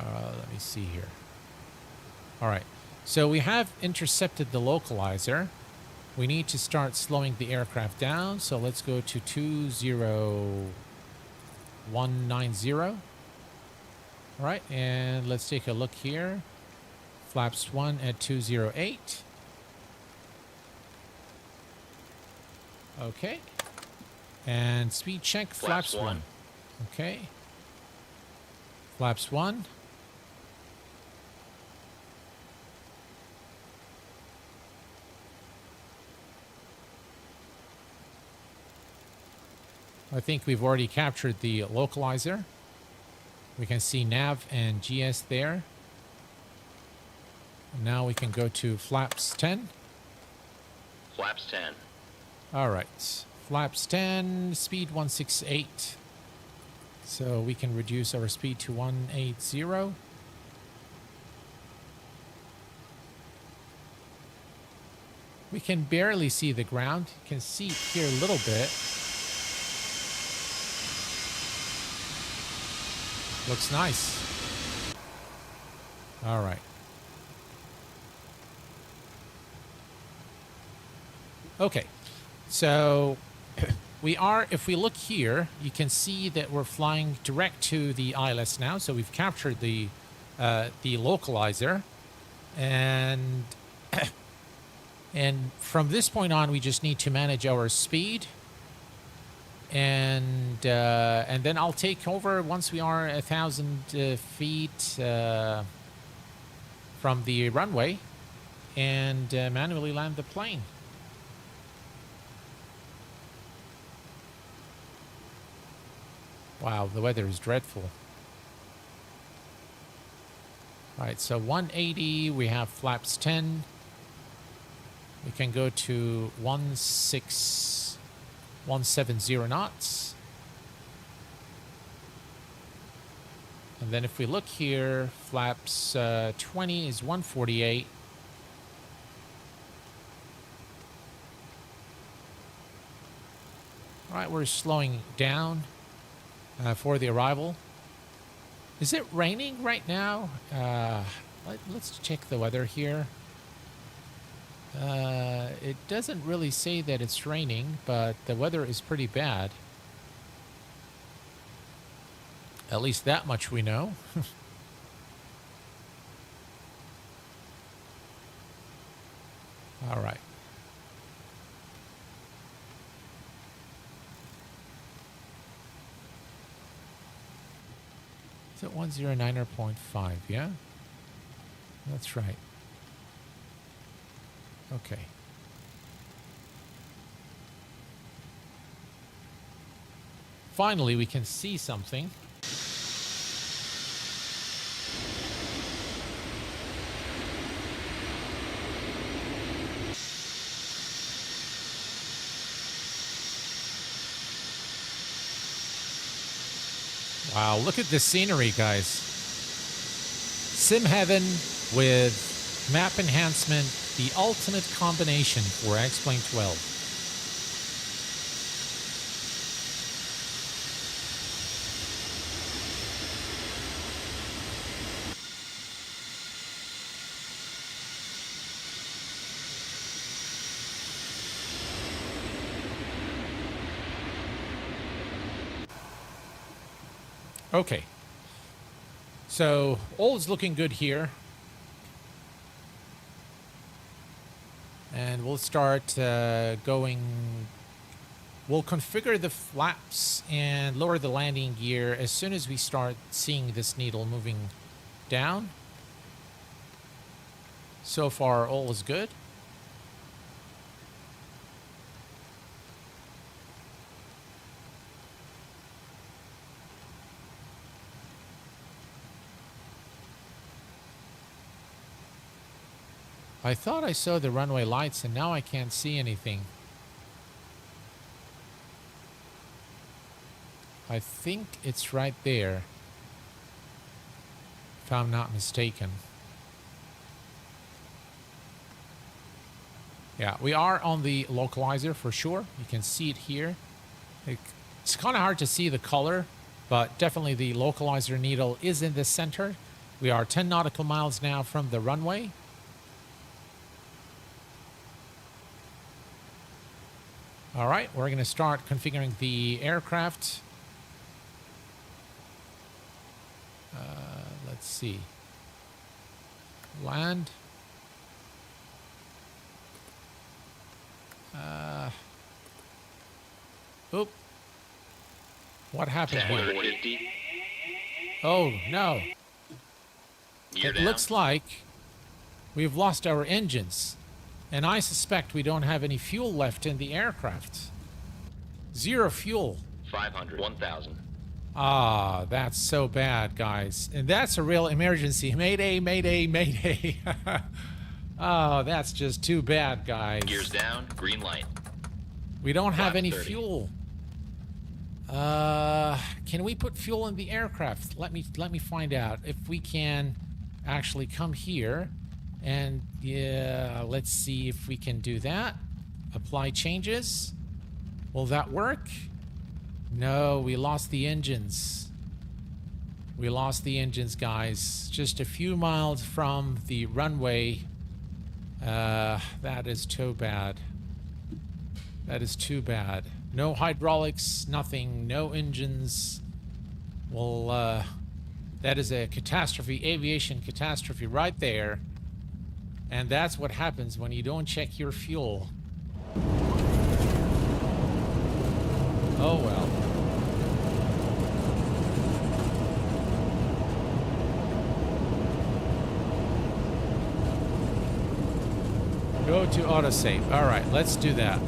Let me see here. All right. So we have intercepted the localizer. We need to start slowing the aircraft down. So let's go to 20190. All right. And let's take a look here. Flaps 1 at 208. Okay. And speed check, flaps 1. Okay. Flaps 1. I think we've already captured the localizer. We can see nav and GS there. Now we can go to flaps 10.
Flaps 10.
All right. Flaps 10, speed 168. So we can reduce our speed to 180. We can barely see the ground. You can see it here a little bit. Looks nice. All right. Okay. So if we look here, you can see that we're flying direct to the ILS now. So we've captured the localizer, and and from this point on, we just need to manage our speed, and then I'll take over once we are 1,000 feet from the runway, and manually land the plane. Wow, the weather is dreadful. All right, so 180, we have flaps 10. We can go to 170 knots. And then if we look here, flaps 20 is 148. All right, we're slowing down for the arrival. Is it raining right now? Let's check the weather here. It doesn't really say that it's raining, but the weather is pretty bad. At least that much we know. All right. Is it 109.5? Yeah? That's right. Okay. Finally, we can see something. Wow, look at this scenery, guys. Sim heaven with map enhancement, the ultimate combination for X-Plane 12. Okay, so all is looking good here, and we'll start going. We'll configure the flaps and lower the landing gear as soon as we start seeing this needle moving down. So far, all is good. I thought I saw the runway lights, and now I can't see anything. I think it's right there, if I'm not mistaken. Yeah, we are on the localizer for sure. You can see it here. It's kind of hard to see the color, but definitely the localizer needle is in the center. We are 10 nautical miles now from the runway. All right, we're going to start configuring the aircraft. Let's see. Land. Oop. What happened here?
150.
Oh, no.
Gear
It
down.
looks like we've lost our engines. And I suspect we don't have any fuel left in the aircraft. Zero fuel.
500. 1,000.
Ah, that's so bad, guys. And that's a real emergency. Mayday, mayday, mayday. Oh, that's just too bad, guys.
Gears down, green light.
We don't have
Flaps
any
30.
fuel. Can we put fuel in the aircraft? Let me find out if we can actually come here and yeah, let's see if we can do that. Apply changes. Will that work? No, we lost the engines. We lost the engines, guys. Just a few miles from the runway. That is too bad. That is too bad. No hydraulics, nothing, no engines. Well, that is a catastrophe, aviation catastrophe right there. And that's what happens when you don't check your fuel. Oh well. Go to autosave. All right, let's do that.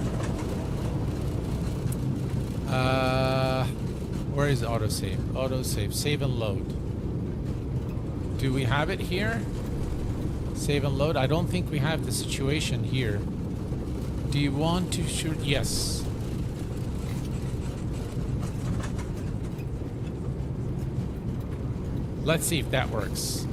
Where is autosave? Autosave, save and load. Do we have it here? Save and load? I don't think we have the situation here. Do you want to shoot? Yes. Let's see if that works.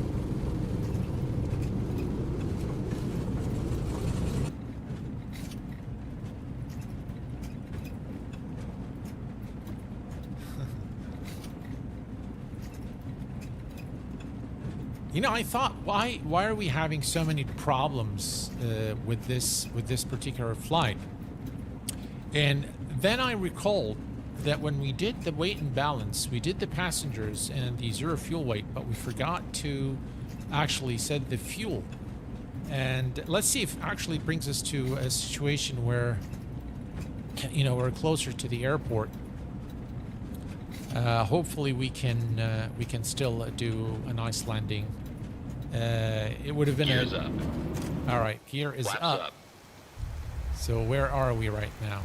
You know, I thought, why are we having so many problems with this particular flight? And then I recalled that when we did the weight and balance, we did the passengers and the zero fuel weight, but we forgot to actually set the fuel. And let's see if it actually brings us to a situation where, you know, we're closer to the airport. Hopefully we can still do a nice landing. It would have been
Gears up.
All right, gear is
Flaps
up.
up.
So where are we right now?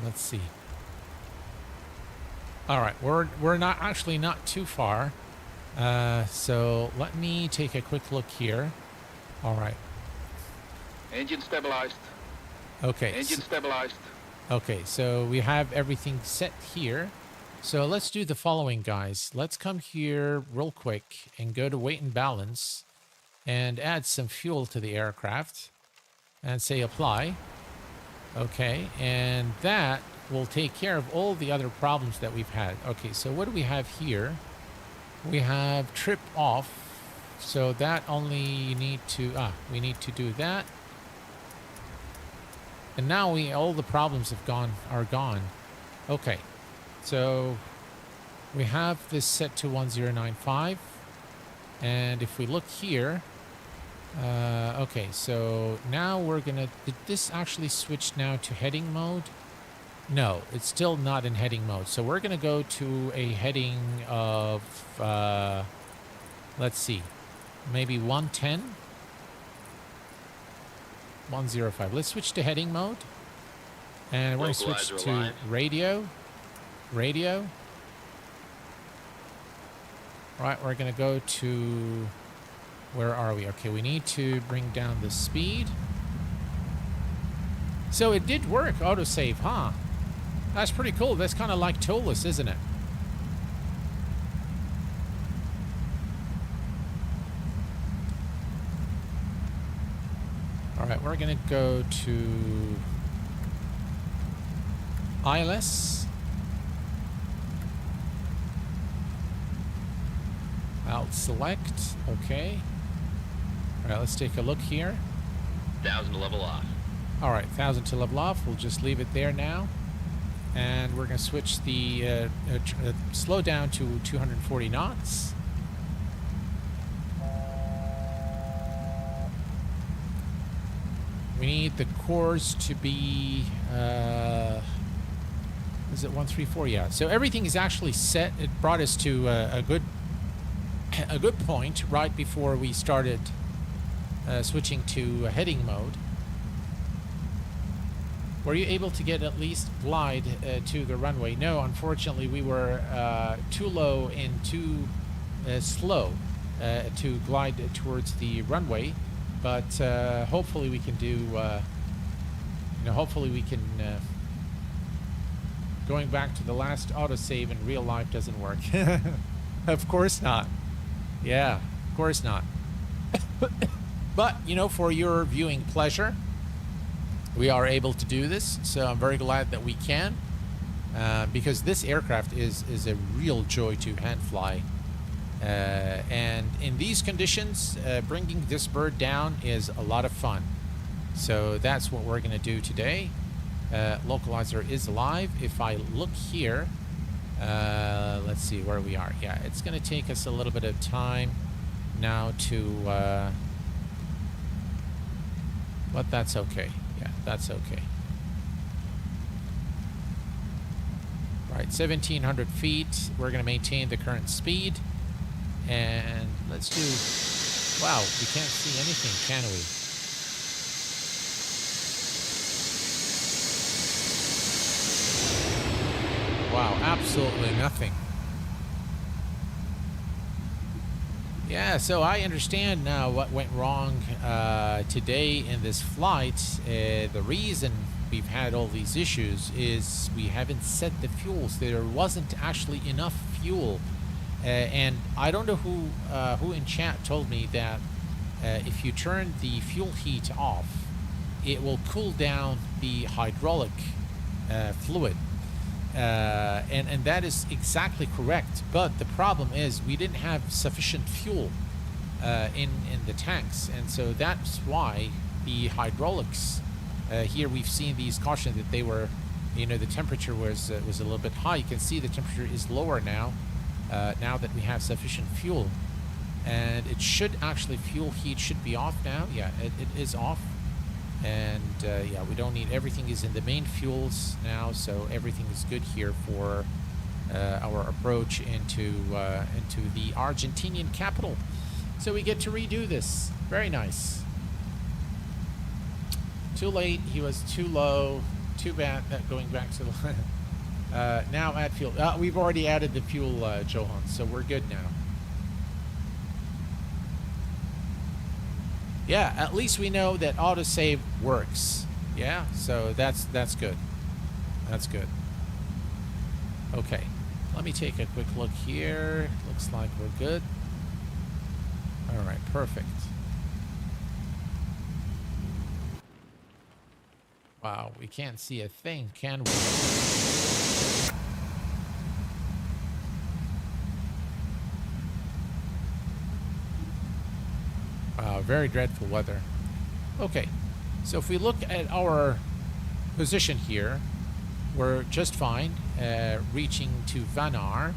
Let's see. All right, we're not too far. So let me take a quick look here. All right.
Engine stabilized.
Okay.
Engine stabilized.
Okay, so we have everything set here. So let's do the following, guys. Let's come here real quick and go to weight and balance and add some fuel to the aircraft and say apply. Okay, and that will take care of all the other problems that we've had. Okay, so what do we have here? We have trip off. So that only you need to, we need to do that. And now all the problems are gone. Okay, so we have this set to 1095. And if we look here, okay, so now we're gonna, did this actually switch now to heading mode? No, it's still not in heading mode. So we're gonna go to a heading of, let's see, maybe 110? 105. Let's switch to heading mode. And we're going to switch
Localizer
to
alive.
radio. Right, we're going to go to... Where are we? Okay, we need to bring down the speed. So it did work, autosave, huh? That's pretty cool. That's kind of like toolless, isn't it? All right, we're going to go to ILS. I'll select. Okay. All right, let's take a look here.
1,000 to level off.
All right, 1,000 to level off. We'll just leave it there now. And we're going to switch the slow down to 240 knots. We need the cores to be, is it 134? Yeah. So everything is actually set. It brought us to a good point right before we started switching to heading mode. Were you able to get at least glide to the runway? No, unfortunately, we were too low and too slow to glide towards the runway, but hopefully we can do. Hopefully we can. Going back to the last autosave in real life doesn't work. Of course not. Yeah, of course not. But for your viewing pleasure, we are able to do this, so I'm very glad that we can, because this aircraft is a real joy to hand fly, and in these conditions, bringing this bird down is a lot of fun. So that's what we're going to do today. Localizer is live. If I look here, let's see where we are. Yeah, it's going to take us a little bit of time now to, but that's okay. Yeah, that's okay. Right, 1,700 feet. We're going to maintain the current speed. And let's do... Wow, we can't see anything, can we? Wow, absolutely nothing. Yeah, so I understand now what went wrong today in this flight. The reason we've had all these issues is we haven't set the fuels. There wasn't actually enough fuel. And I don't know who in chat told me that if you turn the fuel heat off, it will cool down the hydraulic fluid. And that is exactly correct, but the problem is we didn't have sufficient fuel in the tanks, and so that's why the hydraulics here we've seen these caution that they were, the temperature was a little bit high. You can see the temperature is lower now, now that we have sufficient fuel, and it should actually fuel heat should be off now. Yeah, it is off. And yeah, we don't need, everything is in the main fuels now, so everything is good here for our approach into the Argentinian capital. So we get to redo this. Very nice. Too late. He was too low. Too bad that going back to the now add fuel. We've already added the fuel, Johan, so we're good now. Yeah, at least we know that autosave works. Yeah, so that's good. That's good. Okay, let me take a quick look here. Looks like we're good. All right, perfect. Wow, we can't see a thing, can we? Very dreadful weather. Okay, so if we look at our position here, we're just fine, reaching to Vanar.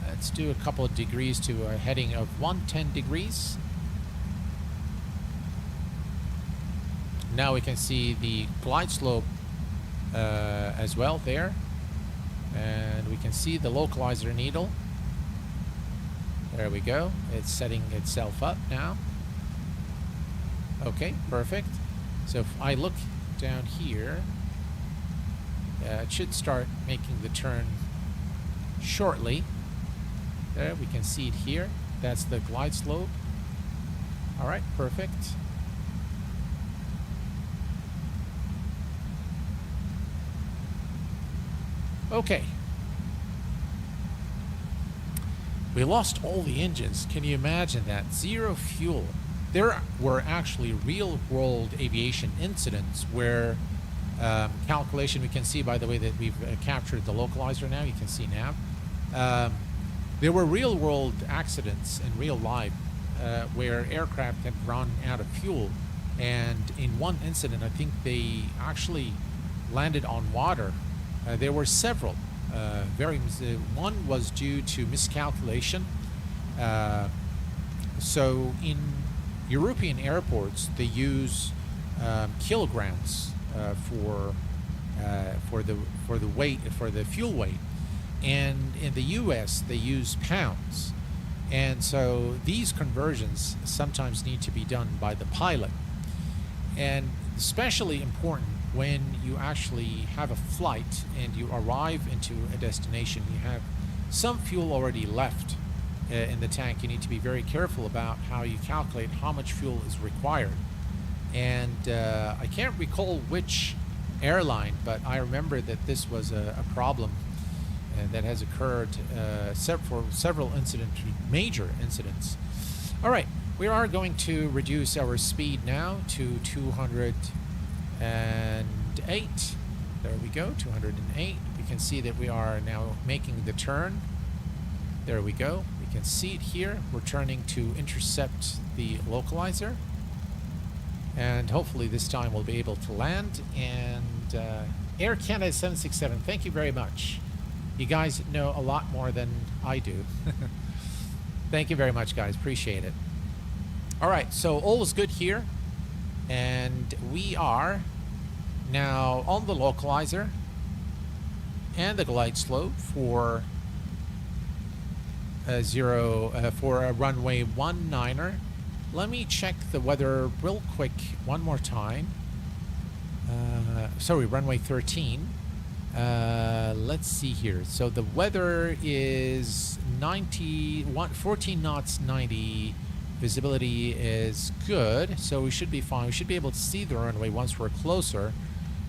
Let's do a couple of degrees to a heading of 110 degrees. Now we can see the glide slope as well there, and we can see the localizer needle. There we go. It's setting itself up now. Okay, perfect. So if I look down here, it should start making the turn shortly. There, we can see it here. That's the glide slope. All right, perfect. Okay. We lost all the engines. Can you imagine that? Zero fuel. There were actually real-world aviation incidents where calculation, we can see, by the way, that we've captured the localizer now. You can see now. There were real-world accidents in real life where aircraft had run out of fuel. And in one incident, I think they actually landed on water. There were several. One was due to miscalculation. So in European airports, they use kilograms for the weight, for the fuel weight, and in the U.S. they use pounds. And so these conversions sometimes need to be done by the pilot, and especially important when you actually have a flight and you arrive into a destination. You have some fuel already left in the tank. You need to be very careful about how you calculate how much fuel is required. And I can't recall which airline, but I remember that this was a problem that has occurred for several major incidents. All right, we are going to reduce our speed now to 208. There we go, 208. We can see that we are now making the turn. There we go. We can see it here. We're turning to intercept the localizer. And hopefully this time we'll be able to land. And Air Canada 767, thank you very much. You guys know a lot more than I do. Thank you very much, guys. Appreciate it. All right, so all is good here. And we are now on the localizer and the glide slope for a runway 19er. Let me check the weather real quick one more time. Sorry, runway 13. Let's see here. So the weather is 14 knots, 90. Visibility is good, so we should be fine. We should be able to see the runway once we're closer,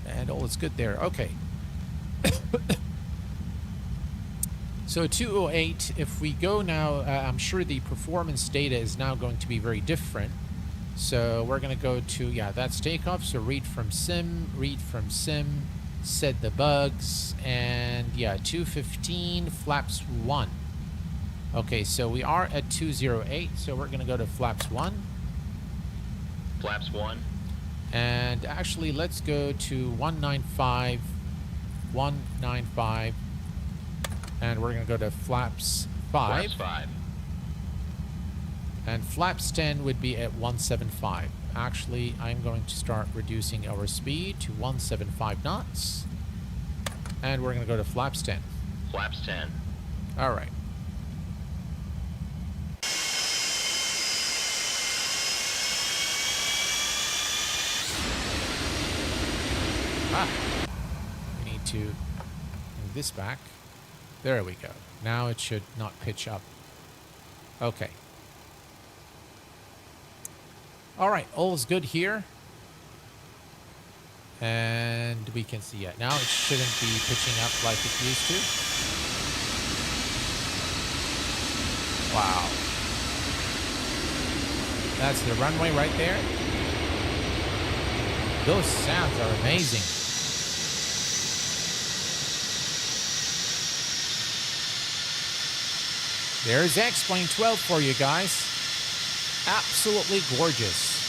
and all is good there. Okay. So 208, if we go now, I'm sure the performance data is now going to be very different. So we're going to go to, yeah, that's takeoff. So read from sim, set the bugs, and yeah, 215, flaps 1. Okay, so we are at 208, so we're going to go to flaps 1.
Flaps 1.
And actually, let's go to 195, 195. And we're going to go to flaps 5.
Flaps 5.
And flaps 10 would be at 175. Actually, I'm going to start reducing our speed to 175 knots. And we're going to go to flaps 10.
Flaps 10.
All right. We need to move this back. There we go. Now it should not pitch up. Okay. All right, all is good here. And we can see it. Now it shouldn't be pitching up like it used to. Wow. That's the runway right there. Those sounds are amazing. There's X-Plane 12 for you guys. Absolutely gorgeous.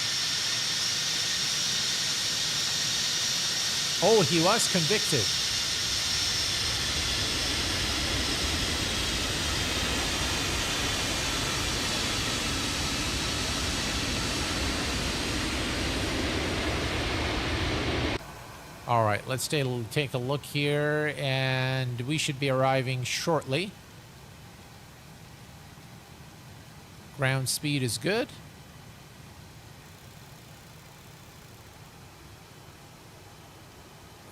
Oh, he was convicted. All right, let's take a look here, and we should be arriving shortly. Ground speed is good.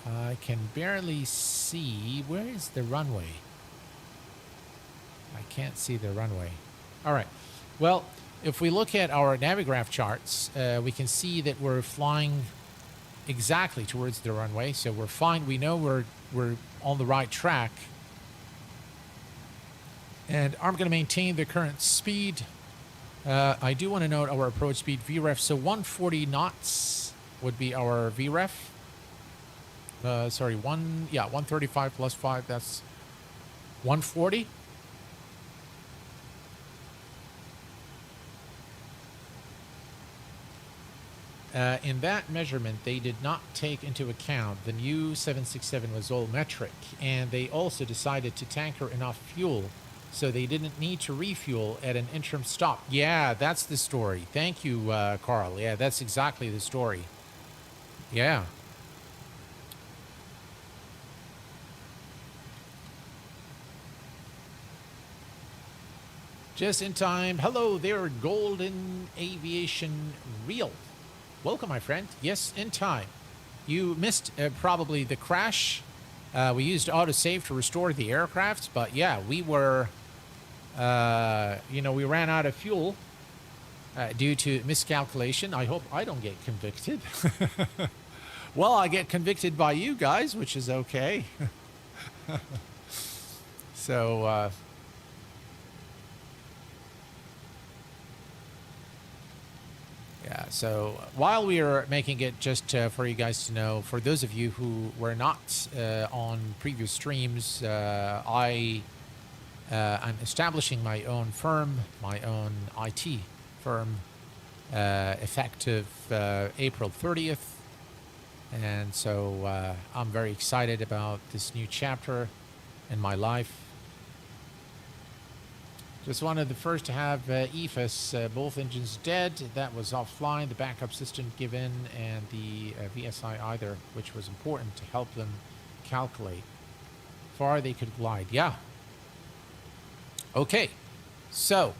I can barely see. Where is the runway? I can't see the runway. All right. Well, if we look at our Navigraph charts, we can see that we're flying exactly towards the runway. So we're fine. We know we're on the right track. And I'm going to maintain the current speed. I do want to note our approach speed VREF. So 140 knots would be our VREF. Sorry, 135 plus 5, that's 140. In that measurement, they did not take into account the new 767 was all metric, and they also decided to tanker enough fuel so they didn't need to refuel at an interim stop. Yeah, that's the story. Thank you, Carl. Yeah, that's exactly the story. Yeah. Just in time. Hello there, Golden Aviation Real. Welcome, my friend. Yes, in time. You missed probably the crash We used autosave to restore the aircraft, but yeah, we were, we ran out of fuel due to miscalculation. I hope I don't get convicted. Well, I get convicted by you guys, which is okay. So, yeah, so while we are making it, just for you guys to know, for those of you who were not on previous streams, I'm establishing my own firm, my own IT firm, effective April 30th. And so I'm very excited about this new chapter in my life. Just one of the first to have EFIS, both engines dead. That was offline, the backup system given, and the VSI either, which was important to help them calculate far they could glide. Yeah. Okay, so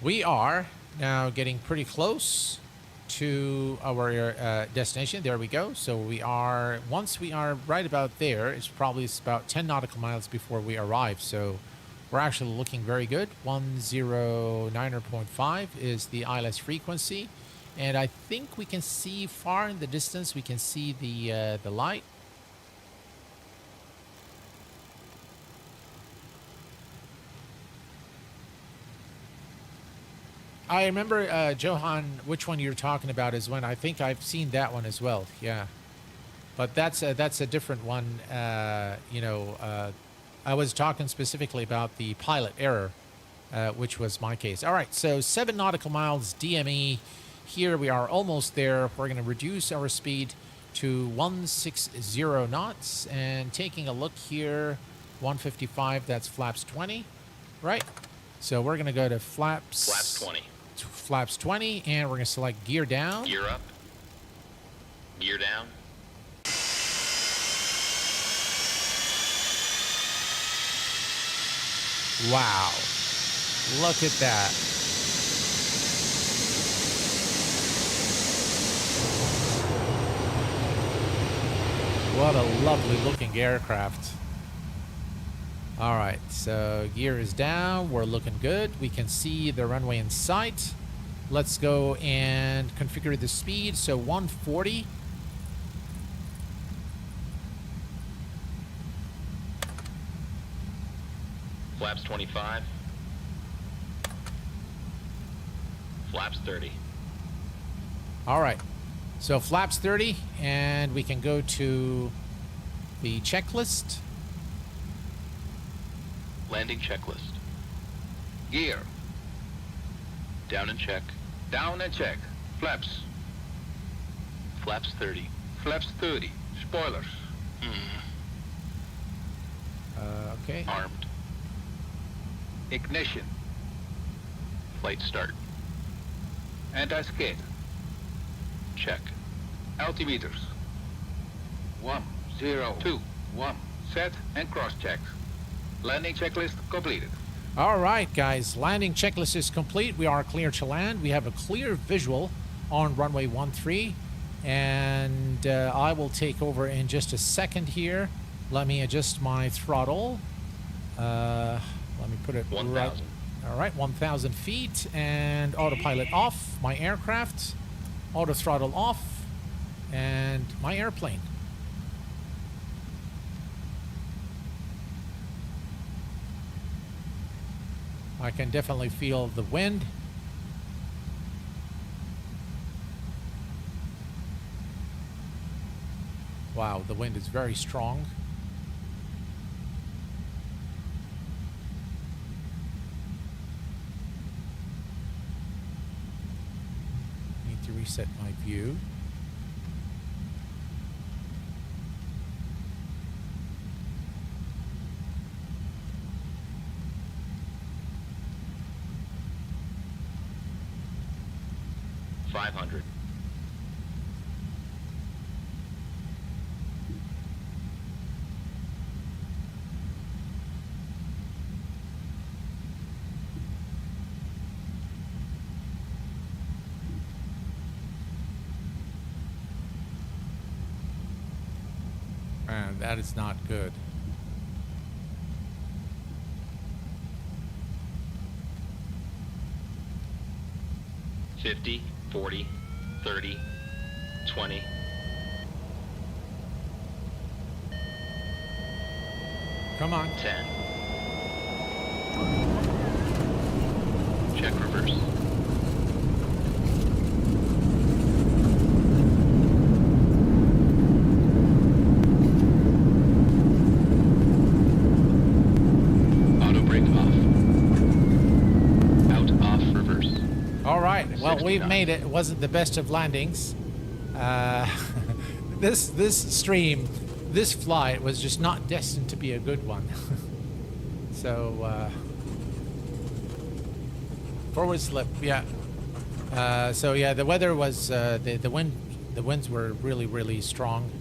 we are now getting pretty close to our destination. There we go. So we are, once we are right about there, it's probably about 10 nautical miles before we arrive. So we're actually looking very good. 109.5 is the ILS frequency. And I think we can see far in the distance, we can see the light. I remember, Johan, which one you're talking about is when I think I've seen that one as well. Yeah. But that's a different one. I was talking specifically about the pilot error, which was my case. All right, so 7 nautical miles DME. Here we are almost there. We're going to reduce our speed to 160 knots. And taking a look here, 155, that's flaps 20, right? So we're going to go to flaps...
Flaps 20.
Flaps 20, and we're going to select gear down.
Gear up. Gear down.
Wow. Look at that. What a lovely looking aircraft. All right, so gear is down. We're looking good. We can see the runway in sight. Let's go and configure the speed. So 140.
Flaps 25. Flaps 30.
All right, so flaps 30, and we can go to the checklist.
Landing checklist.
Gear.
Down and check.
Down and check. Flaps.
Flaps 30.
Flaps 30. Spoilers.
Okay.
Armed.
Ignition.
Flight start.
Anti-skid.
Check.
Altimeters. 1, 0, 2, 1. Set and cross-check. Landing checklist completed.
All right, guys. Landing checklist is complete. We are clear to land. We have a clear visual on runway 13. And I will take over in just a second here. Let me adjust my throttle. Let me put it
1,000.
right. All right, 1,000 feet. And autopilot off. My aircraft. Auto throttle off. And my airplane. I can definitely feel the wind. Wow, the wind is very strong. Need to reset my view.
$500.
Man, That is not good.
$50, $40, $30, $20.
Come on.
10.
Check reverse. Auto brake off. Out, off, reverse.
All right. Well, we've
69.
made it. It wasn't the best of landings. This stream, this flight was just not destined to be a good one. So, forward slip, yeah. So yeah, the weather was the winds were really strong.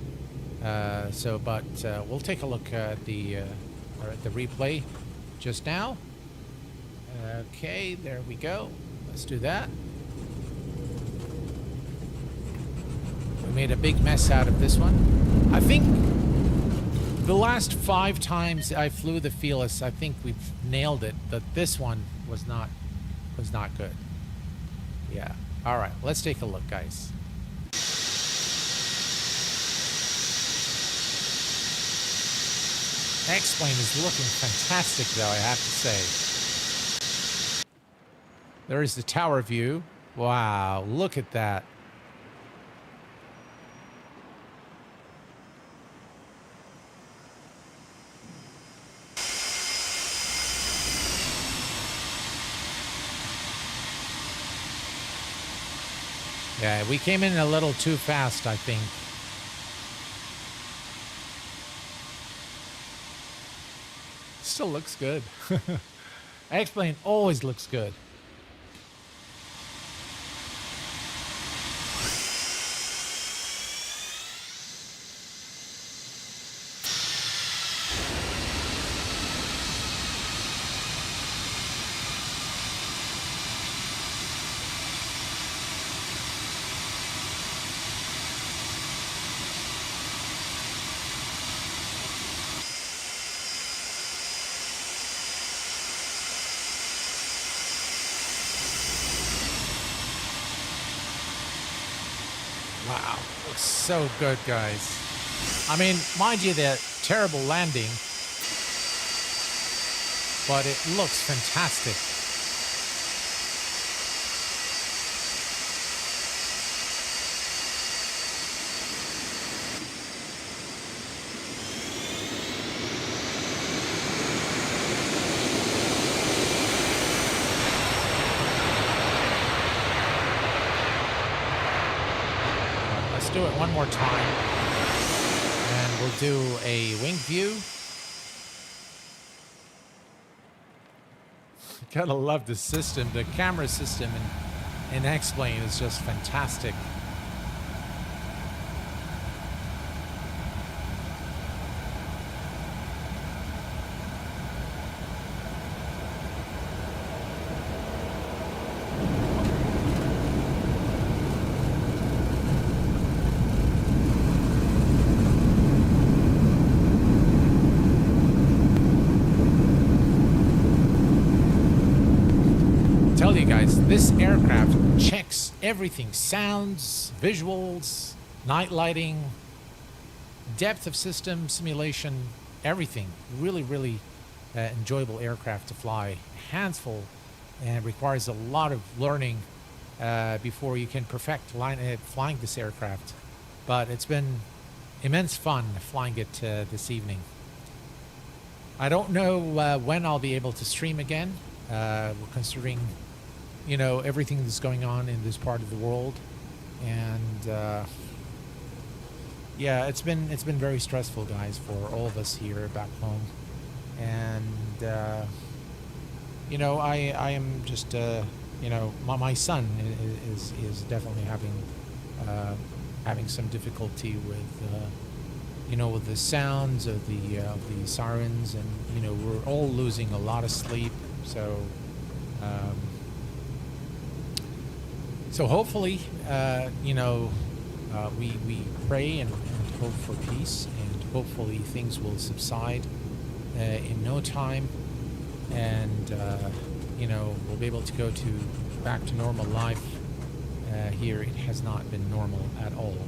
But we'll take a look at the replay just now. Okay, there we go. Let's do that. We made a big mess out of this one. I think the last 5 times I flew the Felis, I think we've nailed it, but this one was not good. Yeah. All right, let's take a look, guys. X-plane is looking fantastic, though, I have to say. There is the tower view. Wow, look at that. Yeah, we came in a little too fast, I think. Still looks good. X-plane always looks good. Wow, looks so good, guys. I mean, mind you, that terrible landing, but it looks fantastic. Do it one more time, and we'll do a wing view. Gotta love the system. The camera system in X-plane is just fantastic. Tell you guys, this aircraft checks everything: sounds, visuals, night lighting, depth of system, simulation, everything. Really enjoyable aircraft to fly. Hands full, and requires a lot of learning before you can perfect flying this aircraft. But it's been immense fun flying it this evening. I don't know when I'll be able to stream again. Considering, you know, everything that's going on in this part of the world, and yeah, it's been very stressful, guys, for all of us here back home, and you know, I am just you know, my son is definitely having some difficulty with you know, with the sounds of the sirens, and you know, we're all losing a lot of sleep. So hopefully, you know, we pray and hope for peace, and hopefully things will subside in no time, and you know, we'll be able to go back to normal life. Here it has not been normal at all.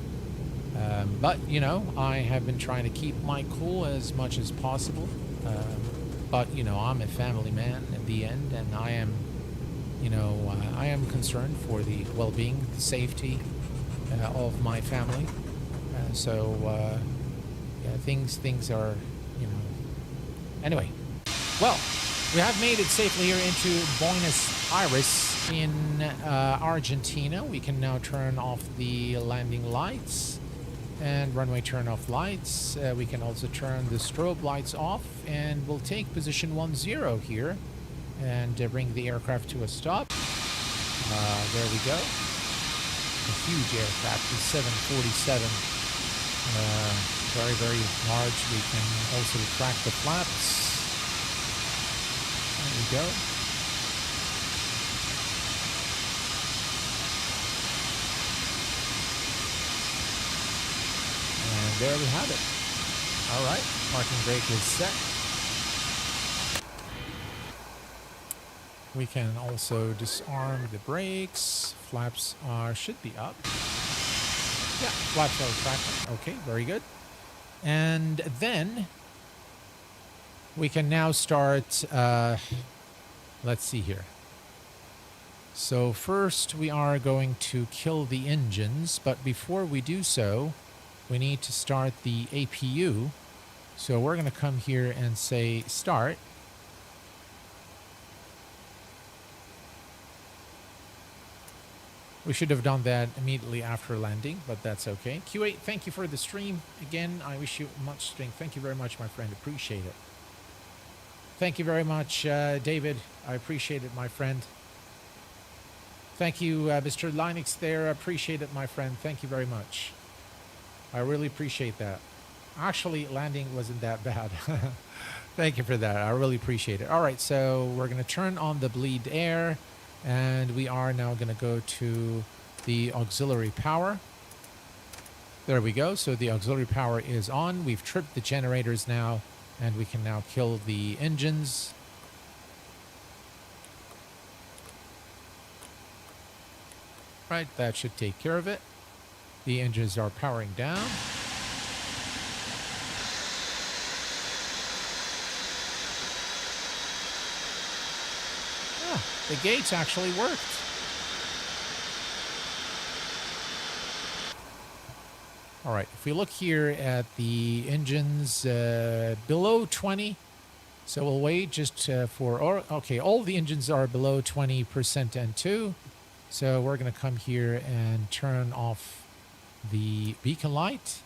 But you know, I have been trying to keep my cool as much as possible. But you know, I'm a family man at the end, and I am, you know, I am concerned for the well-being, the safety of my family. So yeah, things are, you know. Anyway, well, we have made it safely here into Buenos Aires in Argentina. We can now turn off the landing lights and runway turn off lights. We can also turn the strobe lights off, and we'll take position 10 here and bring the aircraft to a stop. There we go. A huge aircraft, the 747. Very, very large. We can also retract the flaps. There we go. And there we have it. All right, parking brake is set. We can also disarm the brakes. Flaps should be up. Yeah, flaps are retracting. Okay, very good. And then we can now start, let's see here. So first we are going to kill the engines, but before we do so, we need to start the APU. So we're going to come here and say start. We should have done that immediately after landing, but that's okay. Q8, thank you for the stream. Again, I wish you much strength. Thank you very much, my friend. Appreciate it. Thank you very much, David. I appreciate it, my friend. Thank you, Mr. Linux there. I appreciate it, my friend. Thank you very much. I really appreciate that. Actually, landing wasn't that bad. Thank you for that. I really appreciate it. All right, so we're going to turn on the bleed air. And we are now going to go to the auxiliary power. There we go. So the auxiliary power is on. We've tripped the generators now, and we can now kill the engines. Right, that should take care of it. The engines are powering down. The gates actually worked. All right, if we look here at the engines below 20, so we'll wait just okay, all the engines are below 20% N2. So we're going to come here and turn off the beacon light.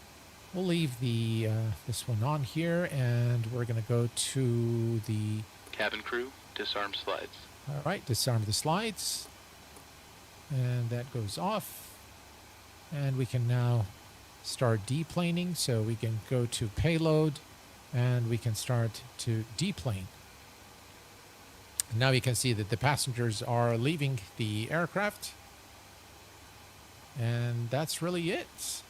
We'll leave the this one on here, and we're going to go to the
Cabin crew, disarm slides.
All right, disarm the slides, and that goes off, and we can now start deplaning. So we can go to payload, and we can start to deplane. And now you can see that the passengers are leaving the aircraft, and that's really it.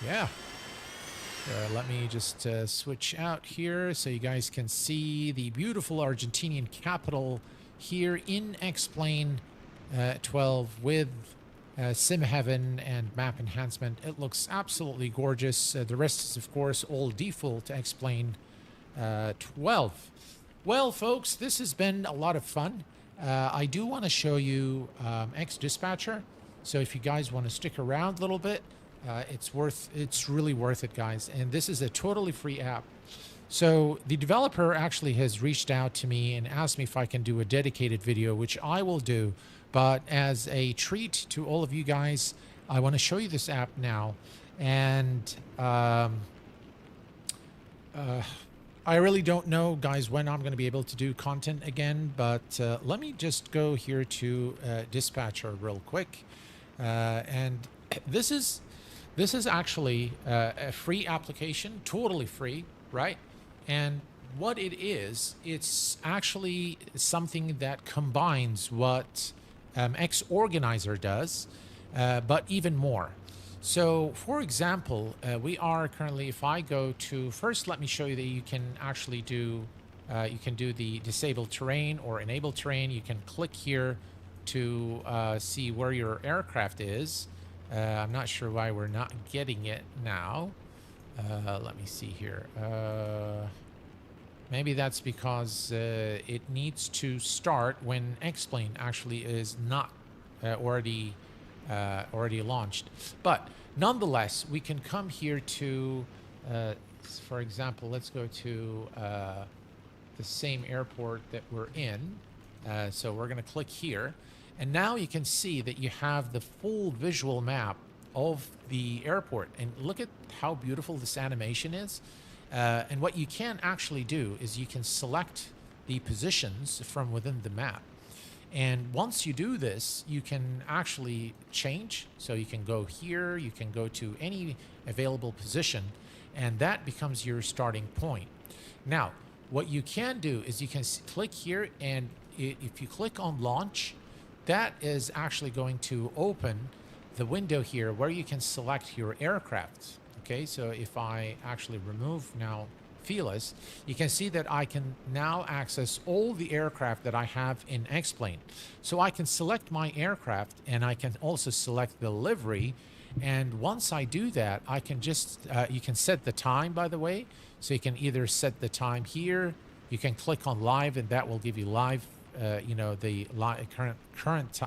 Yeah. Let me just switch out here so you guys can see the beautiful Argentinian capital here in X-Plane 12 with Sim Heaven and map enhancement. It looks absolutely gorgeous. The rest is, of course, all default to X-Plane 12. Well, folks, this has been a lot of fun. I do want to show you X-Dispatcher. So if you guys want to stick around a little bit, it's really worth it, guys. And this is a totally free app. So the developer actually has reached out to me and asked me if I can do a dedicated video, which I will do. But as a treat to all of you guys, I want to show you this app now. And I really don't know, guys, when I'm going to be able to do content again. But let me just go here to Dispatcher real quick. And this is actually a free application, totally free, right? And what it is, it's actually something that combines what X Organizer does, but even more. So, for example, we are currently, if I go to, first let me show you that you can actually do, you can do the disabled terrain or enable terrain. You can click here to see where your aircraft is. I'm not sure why we're not getting it now. Let me see here. Maybe that's because it needs to start when X-Plane actually is not already launched. But nonetheless, we can come here to, for example, let's go to the same airport that we're in. So we're going to click here. And now you can see that you have the full visual map of the airport. And look at how beautiful this animation is. And what you can actually do is you can select the positions from within the map. And once you do this, you can actually change. So you can go here, you can go to any available position, and that becomes your starting point. Now, what you can do is you can click here, and if you click on launch, that is actually going to open the window here where you can select your aircraft. Okay, so if I actually remove now Felis, you can see that I can now access all the aircraft that I have in X-Plane. So I can select my aircraft, and I can also select the livery. And once I do that, I can just, you can set the time, by the way. So you can either set the time here, you can click on live, and that will give you live, you know, the current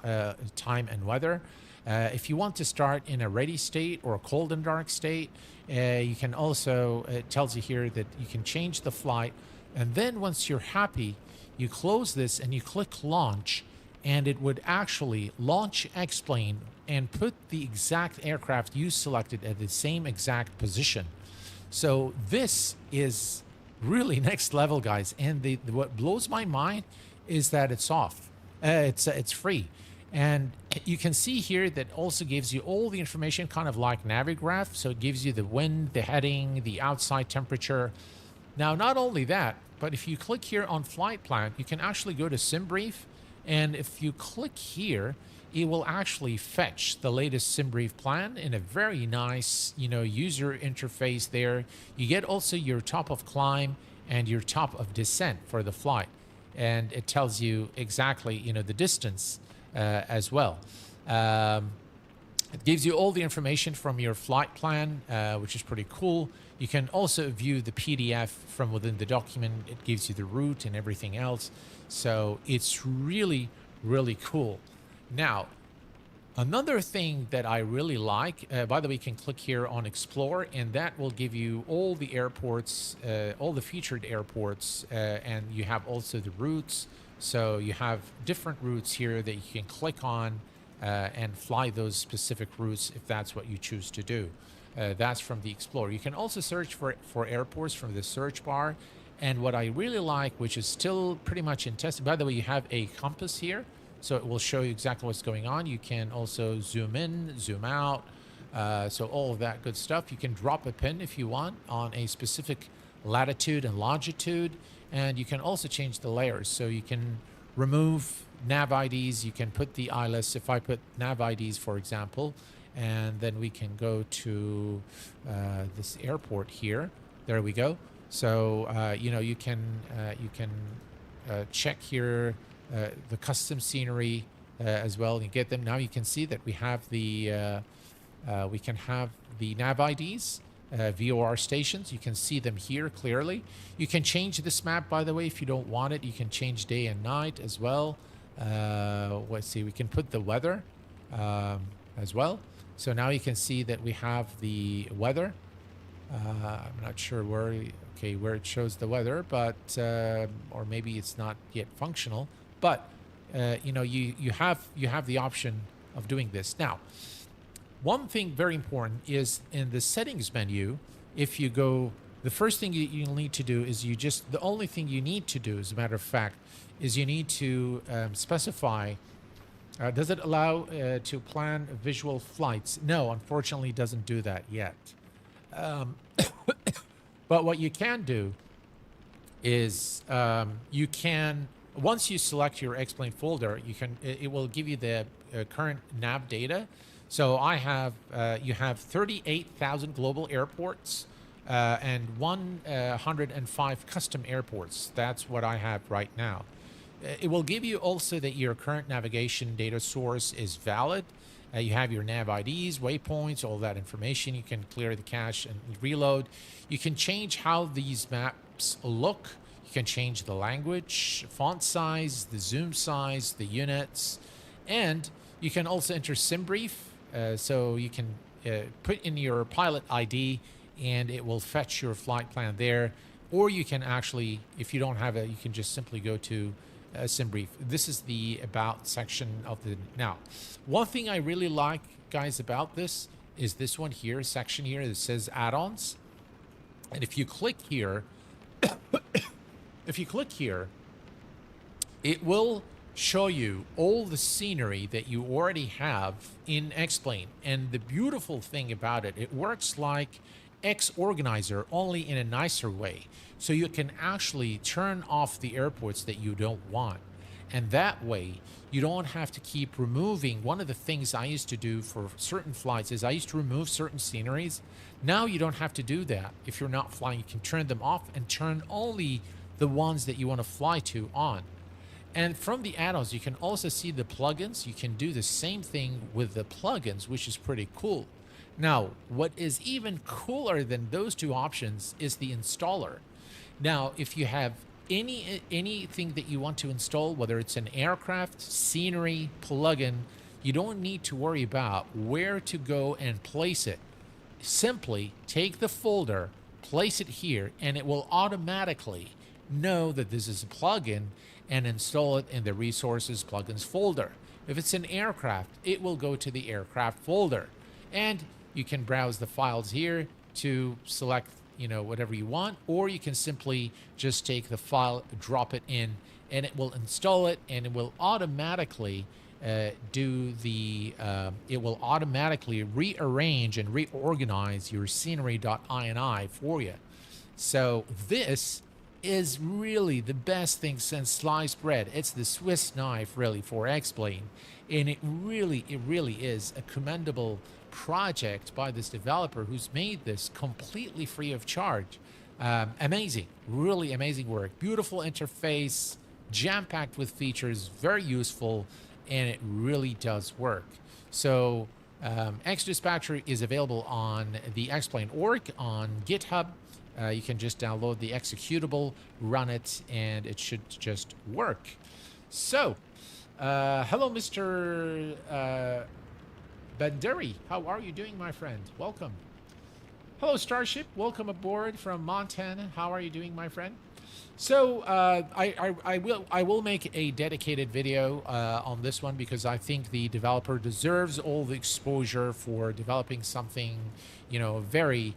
time and weather. If you want to start in a ready state or a cold and dark state, you can also, it tells you here that you can change the flight. And then once you're happy, you close this and you click launch, and it would actually launch X-Plane and put the exact aircraft you selected at the same exact position. So this is really next level, guys. And what blows my mind is that it's off. It's free. And you can see here that also gives you all the information, kind of like Navigraph. So it gives you the wind, the heading, the outside temperature. Now, not only that, but if you click here on flight plan, you can actually go to SimBrief. And if you click here, it will actually fetch the latest SimBrief plan in a very nice, you know, user interface there. You get also your top of climb and your top of descent for the flight. And it tells you exactly, you know, the distance as well. It gives you all the information from your flight plan, which is pretty cool. You can also view the PDF from within the document. It gives you the route and everything else. So it's really, really cool. Now, another thing that I really like, by the way, you can click here on Explore, and that will give you all the airports, all the featured airports, and you have also the routes. So you have different routes here that you can click on and fly those specific routes if that's what you choose to do. That's from the Explorer. You can also search for airports from the search bar. And what I really like, which is still pretty much in testing, by the way, you have a compass here. So it will show you exactly what's going on. You can also zoom in, zoom out. So all of that good stuff. You can drop a pin if you want on a specific latitude and longitude. And you can also change the layers. So you can remove nav IDs. You can put the ILS. If I put nav IDs, for example, and then we can go to this airport here. There we go. So, you know, you can check here the custom scenery as well. You get them. Now you can see that we have the, we can have the nav IDs. VOR stations. You can see them here clearly. You can change this map, by the way, if you don't want it. You can change day and night as well. Let's see, we can put the weather as well. So now you can see that we have the weather. I'm not sure where it shows the weather, but or maybe it's not yet functional. But you know, you have the option of doing this now. One thing very important is in the settings menu, if you go, the first thing you'll need to do is the only thing you need to do, as a matter of fact, is you need to specify, does it allow to plan visual flights? No, unfortunately, it doesn't do that yet. But what you can do is you can, once you select your X-Plane folder, it will give you the current nav data. So I have, you have 38,000 global airports and 105 custom airports. That's what I have right now. It will give you also that your current navigation data source is valid. You have your nav IDs, waypoints, all that information. You can clear the cache and reload. You can change how these maps look. You can change the language, font size, the zoom size, the units, and you can also enter SimBrief. So you can put in your pilot ID and it will fetch your flight plan there. Or you can actually, if you don't have it, you can just simply go to SimBrief. This is the about section of the now. One thing I really like, guys, about this is this one here, section here that says add-ons. And if you click here, it will show you all the scenery that you already have in X-Plane. And the beautiful thing about it, it works like X-Organizer, only in a nicer way. So you can actually turn off the airports that you don't want. And that way, you don't have to keep removing. One of the things I used to do for certain flights is I used to remove certain sceneries. Now you don't have to do that. If you're not flying, you can turn them off and turn only the ones that you want to fly to on. And from the add-ons, you can also see the plugins. You can do the same thing with the plugins, which is pretty cool. Now, what is even cooler than those two options is the installer. Now, if you have anything that you want to install, whether it's an aircraft, scenery, plugin, you don't need to worry about where to go and place it. Simply take the folder, place it here, and it will automatically know that this is a plugin and install it in the resources plugins folder. If it's an aircraft, it will go to the aircraft folder. And you can browse the files here to select, whatever you want, or you can simply just take the file, drop it in, and it will install it, and it will automatically it will automatically rearrange and reorganize your scenery.ini for you. So this is really the best thing since sliced bread. It's the Swiss knife, really, for X-Plane, and it really is a commendable project by this developer who's made this completely free of charge. Amazing, really amazing work. Beautiful interface, jam-packed with features, very useful, and it really does work. So X-Dispatcher is available on the X-Plane org on GitHub. You can just download the executable, run it, and it should just work. So, hello, Mr. Banderi. How are you doing, my friend? Welcome. Hello, Starship. Welcome aboard from Montana. How are you doing, my friend? So, I will make a dedicated video on this one because I think the developer deserves all the exposure for developing something, very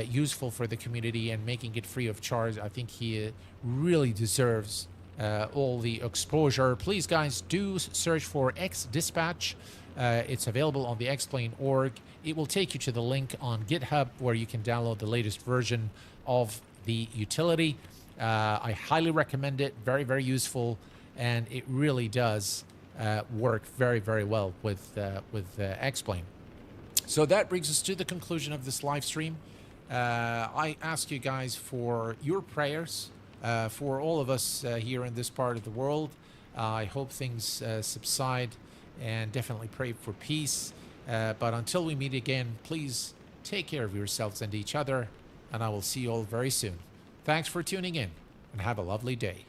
useful for the community and making it free of charge. I think he really deserves all the exposure. Please, guys, do search for X-Dispatch. It's available on the X-Plane org. It will take you to the link on GitHub where you can download the latest version of the utility. I highly recommend it. Very, very useful, and it really does work very, very well with X-Plane. So that brings us to the conclusion of this live stream. I ask you guys for your prayers for all of us here in this part of the world. I hope things subside, and definitely pray for peace. But until we meet again, please take care of yourselves and each other, and I will see you all very soon. Thanks for tuning in, and have a lovely day.